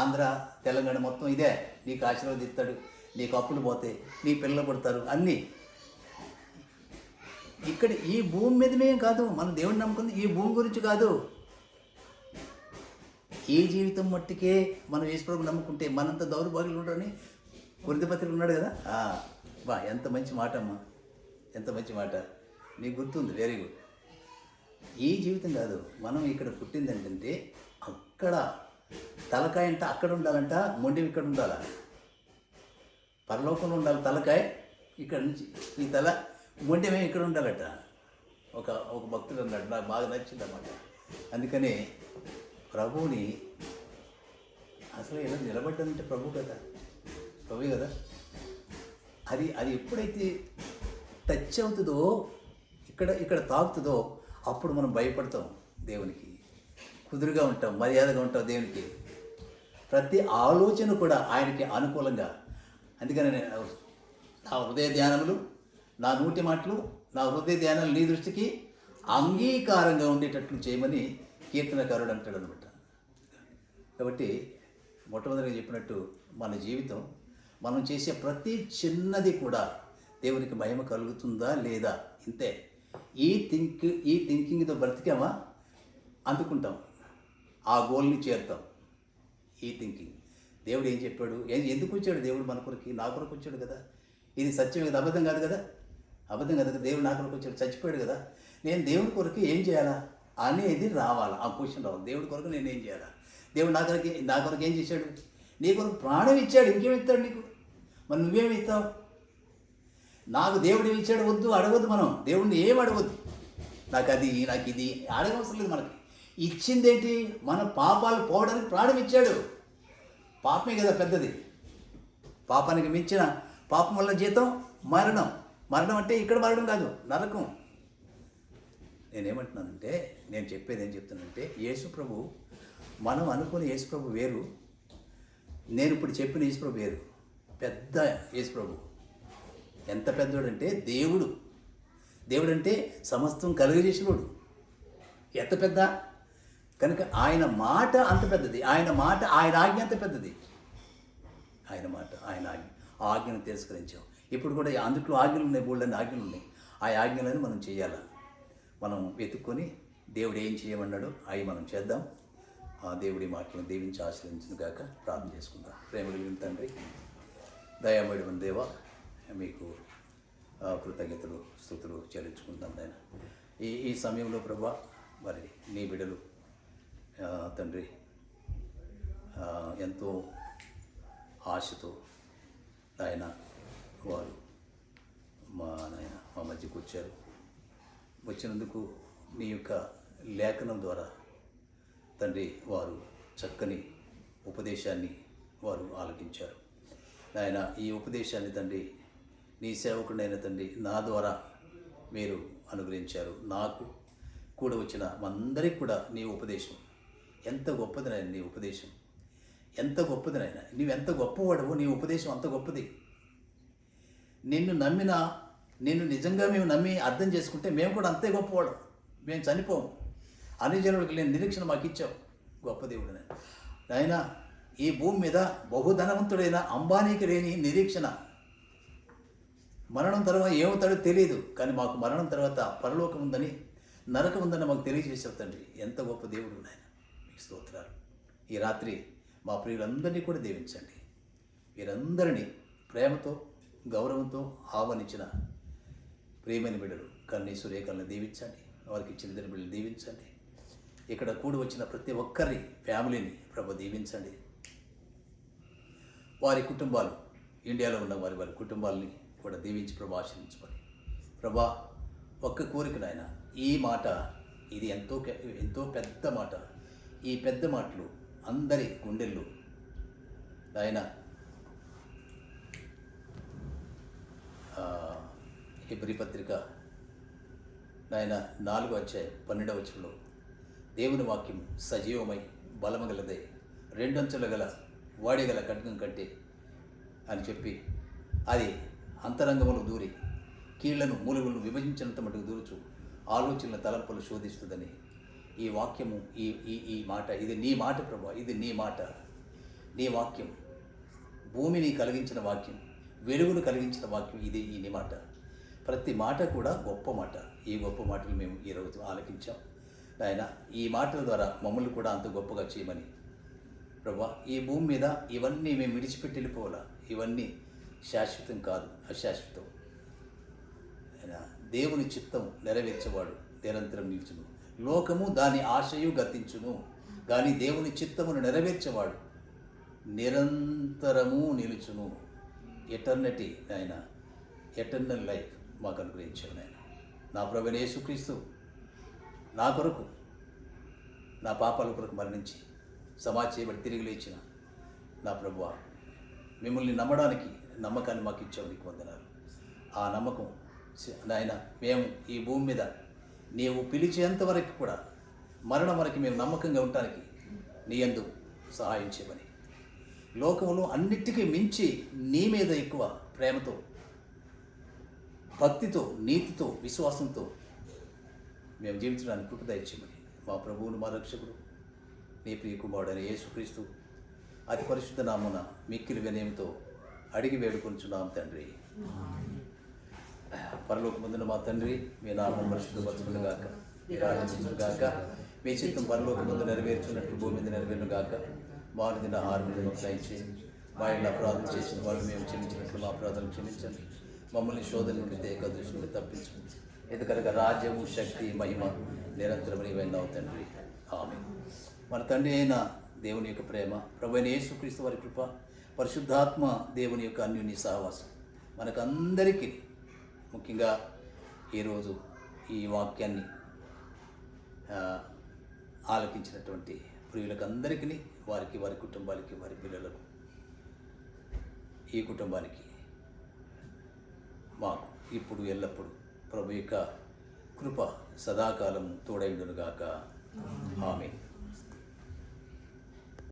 ఆంధ్ర, తెలంగాణ మొత్తం ఇదే. నీకు ఆశీర్వాదం ఇస్తాడు, నీకు అప్పులు పోతాయి, నీ పిల్లలు పడతారు, అన్నీ ఇక్కడ ఈ భూమి మీదనే కాదు. మనం దేవుడిని నమ్ముకుంది ఈ భూమి గురించి కాదు. ఈ జీవితం మట్టికే మనం యేసుప్రభుని నమ్ముకుంటే మనంత దౌర్భాగ్యులు ఉంటారని కొరింథీ పత్రికలో ఉన్నాడు కదా. ఎంత మంచి మాట అమ్మా, ఎంత మంచి మాట. నీకు గుర్తుంది, వెరీ గుడ్. ఈ జీవితం కాదు. మనం ఇక్కడ పుట్టింది ఏంటంటే అక్కడ తలకాయ అంటే అక్కడ ఉండాలంట, మొండి ఇక్కడ ఉండాలా. పరలోకంలో ఉండాలి తలకాయ, ఇక్కడ నుంచి ఈ తల మొండెమే ఇక్కడ ఉండాలట. ఒక ఒక భక్తుడు అన్నాడు, నాకు బాగా నచ్చింది అన్నమాట. అందుకని ప్రభువుని అసలు ఎలా నిలబడ్డానంటే ప్రభు కదా, ప్రభు కదా. అది అది ఎప్పుడైతే టచ్ అవుతుందో, ఇక్కడ తాకుతుందో అప్పుడు మనం భయపడతాం దేవునికి, కుదురుగా ఉంటాం, మర్యాదగా ఉంటాం దేవునికి. ప్రతి ఆలోచన కూడా ఆయనకి అనుకూలంగా. అందుకని నా హృదయ ధ్యానములు, నా నోటి మాటలు, నా హృదయ ధ్యానాలు నీ దృష్టికి అంగీకారంగా ఉండేటట్లు చేయమని కీర్తనకారుడు అంటాడు అనమాట. కాబట్టి మొట్టమొదటిగా చెప్పినట్టు మన జీవితం, మనం చేసే ప్రతి చిన్నది కూడా దేవునికి మహిమ కలుగుతుందా లేదా, ఇంతే. ఈ థింకింగ్తో బ్రతికామా అందుకుంటాం, ఆ గోల్ని చేరుతాం. ఈ థింకింగ్. దేవుడు ఏం చెప్పాడు, ఎందుకు వచ్చాడు దేవుడు మన కొరకు, నా కొరకు వచ్చాడు కదా. ఇది సత్యం కదా, అబద్ధం కాదు కదా, అబద్ధం కాదు కదా. దేవుడు నా కొరకు వచ్చాడు, చచ్చిపోయాడు కదా. నేను దేవుడి కొరకు ఏం చేయాలా అనేది రావాలా, ఆ క్వశ్చన్ రావాలి. దేవుడి కొరకు నేను ఏం చేయాలా, దేవుడు నా కొరకు ఏం చేశాడు, నీ కొరకు ప్రాణం ఇచ్చాడు, ఇంకేం ఇస్తాడు నీకు, మరి నువ్వేమి ఇస్తావు. నాకు దేవుడు ఏమి ఇచ్చాడు వద్దు, అడగొద్దు. మనం దేవుడిని ఏం అడగొద్దు, నాకు అది నాకు ఇది అడగవసరం లేదు. మనకి ఇచ్చిందేంటి, మన పాపాలు పోవడానికి ప్రాణం ఇచ్చాడు. పాపమే కదా పెద్దది. పాపానికి మించిన పాపం వల్ల జీతం మరణం. మరణం అంటే ఇక్కడ మరణం కాదు, నరకం. నేనేమంటున్నానంటే, నేను చెప్పేది ఏం చెప్తున్నానంటే, యేసుప్రభు, మనం అనుకునే యేసుప్రభు వేరు, నేను ఇప్పుడు చెప్పిన యేసుప్రభు వేరు. పెద్ద యేసుప్రభు. ఎంత పెద్దోడంటే దేవుడు. దేవుడు అంటే సమస్తం కలుగజేసినోడు. ఎంత పెద్ద కనుక ఆయన మాట అంత పెద్దది. ఆయన మాట, ఆయన ఆజ్ఞ అంత పెద్దది. ఆయన మాట, ఆయన ఆజ్ఞ, ఆ ఆజ్ఞను తిరస్కరించాం. ఇప్పుడు కూడా అందుట్లో ఆజ్ఞలు ఉన్నాయి, బోల్డని ఆజ్ఞలు ఉన్నాయి. ఆ ఆజ్ఞలను మనం చేయాలా. మనం వెతుక్కొని దేవుడు ఏం చేయమన్నాడో అవి మనం చేద్దాం. ఆ దేవుడి మాటలను దీవించి ఆశ్రయించిన గాక ప్రార్థన చేసుకుందాం. ప్రేమగలిగిన తండ్రి, దయామయుడైన దేవా, మీకు కృతజ్ఞతలు స్తుతులు చెల్లించుకుంటాం నాయన. ఈ సమయంలో ప్రభా, మరి నీ బిడ్డలు తండ్రి ఎంతో ఆశతో ఆయన వారు మా మధ్యకు వచ్చారు. వచ్చినందుకు నీ యొక్క లేఖనం ద్వారా తండ్రి వారు చక్కని ఉపదేశాన్ని వారు ఆలకించారు. నాయన, ఈ ఉపదేశాన్ని తండ్రి నీ సేవకుడైన తండ్రి నా ద్వారా మీరు అనుగ్రహించారు. నాకు కూడా వచ్చిన అందరికి కూడా నీ ఉపదేశం ఎంత గొప్పది నాయన. నీ ఉపదేశం ఎంత గొప్పది నాయన. నీవెంత గొప్పవాడవు, నీ ఉపదేశం అంత గొప్పది. నిన్ను నిజంగా మేము నమ్మి అర్థం చేసుకుంటే మేము కూడా అంతే గొప్పవాడు. మేము చనిపోము. అన్ని జనులకు లేని నిరీక్షణ మాకు ఇచ్చావు. గొప్ప దేవుడు నాయన. ఈ భూమి మీద బహుధనవంతుడైన అంబానీకి లేని నిరీక్షణ. మరణం తర్వాత ఏమవుతాడో తెలియదు, కానీ మాకు మరణం తర్వాత పరలోకం ఉందని, నరకం ఉందని మాకు తెలియజేసావు తండ్రి. ఎంత గొప్ప దేవుడు నాయన. మీకు స్తోత్రాలు. ఈ రాత్రి మా ప్రియులందరినీ కూడా దీవించండి. వీరందరినీ ప్రేమతో గౌరవంతో ఆహ్వానించిన ప్రియమైన బిడ్డలు కన్నీ సురేఖలను దీవించండి. వారికి ఇచ్చిన ఇద్దరు బిడ్డలు దీవించండి. ఇక్కడ కూడి వచ్చిన ప్రతి ఒక్కరి ఫ్యామిలీని ప్రభు దీవించండి. వారి కుటుంబాలు, ఇండియాలో ఉన్న వారి కుటుంబాలని కూడా దీవించి ప్రభు ఆశీర్వించమని. ప్రభా, ఒక్క కోరిక నాయన, ఈ మాట ఇది ఎంతో పెద్ద మాట. ఈ పెద్ద మాటలు అందరి గుండెల్లో నాయన హెబ్రీ పత్రిక నాయన 4:12 దేవుని వాక్యం సజీవమై బలమగలదై రెండంచుల గల వాడిగల ఖడ్గం కంటే అని చెప్పి అది అంతరంగములు దూరి కీళ్లను మూలుగులను విభజించినంత మటుకు దూరుచు ఆలోచనల తలంపులు శోధిస్తుందని ఈ వాక్యము ఈ మాట, ఇది నీ మాట ప్రభా, ఇది నీ మాట, నీ వాక్యం, భూమిని కలిగించిన వాక్యం, వెలుగును కలిగించిన వాక్యం, ఇది ఈ నీ మాట. ప్రతి మాట కూడా గొప్ప మాట. ఈ గొప్ప మాటలు మేము ఈరోజు ఆలకించాం నాయన. ఈ మాటల ద్వారా మమ్మల్ని కూడా అంత గొప్పగా చేయమని ప్రభా. ఈ భూమి మీద ఇవన్నీ మేము విడిచిపెట్టి వెళ్ళిపోవాలా. ఇవన్నీ శాశ్వతం కాదు, అశాశ్వతం. ఆయన దేవుని చిత్తం నెరవేర్చేవాడు నిరంతరం నిలుచును. లోకము దాని ఆశయు గతించును, కానీ దేవుని చిత్తమును నెరవేర్చేవాడు నిరంతరము నిలుచును. ఎటర్నిటీ ఆయన, ఎటర్నల్ లైఫ్ మాకు అనుగ్రహించాడు ఆయన. నా ప్రభువైన యేసుక్రీస్తు నా కొరకు, నా పాపాల కొరకు మరణించి సమాధి చేయబడి తిరిగి లేచిన నా ప్రభువా, మిమ్మల్ని నమ్మడానికి నమ్మకాన్ని మాకు ఇచ్చావు, నీకు వందనాలు. ఆ నమ్మకం నాయన మేము ఈ భూమి మీద నీవు పిలిచేంత వరకు కూడా మరణం వరకు మేము నమ్మకంగా ఉండటానికి నీ యందు సహాయం చేయమని, లోకంలో అన్నిటికీ మించి నీ మీద ఎక్కువ ప్రేమతో, భక్తితో, నీతితో, విశ్వాసంతో మేము జీవించడానికి కృప దయచేయమని మా ప్రభువును, మా రక్షకుడు, నీ ప్రియ కుమారుడైన యేసుక్రీస్తు అతి పరిశుద్ధ నామున మిక్కిలి వినయంతో అడిగి వేడుకొంచున్నాం తండ్రి. పరలోకమందున మా తండ్రి, మీ నామం పరిశుద్ధపరచునుగాక, మీ రాజ్యముగాక, మీ చిత్తం పరలోకమందు నెరవేర్చున్నట్లు భూమి మీద నెరవేరునుగాక. మారుదిన ఆహారం మాకు దయచేయండి. మా ఇళ్ళ అపరాధం చేసిన వాళ్ళు మేము క్షమించినట్లు మా అపరాధాలను క్షమించండి. మమ్మల్ని శోధన నుండి దేక దృష్టి నుండి తప్పించండి. ఎందుకనగా రాజ్యము, శక్తి, మహిమ నిరంతరం నీవైనావు తండ్రి. ఆమేన్. మన తండ్రి అయిన దేవుని యొక్క ప్రేమ, ప్రభువైన యేసుక్రీస్తు వారి కృప, పరిశుద్ధాత్మ దేవుని యొక్క అన్యోన్య సహవాసం మనకందరికీ, ముఖ్యంగా ఈరోజు ఈ వాక్యాన్ని ఆలకించినటువంటి ప్రియులకు అందరికీ, వారికి, వారి కుటుంబాలకి, వారి పిల్లలకు, ఈ కుటుంబానికి, మాకు ఇప్పుడు ఎల్లప్పుడూ ప్రభు యొక్క కృప సదాకాలం తోడైండునుగాక. ఆమేన్.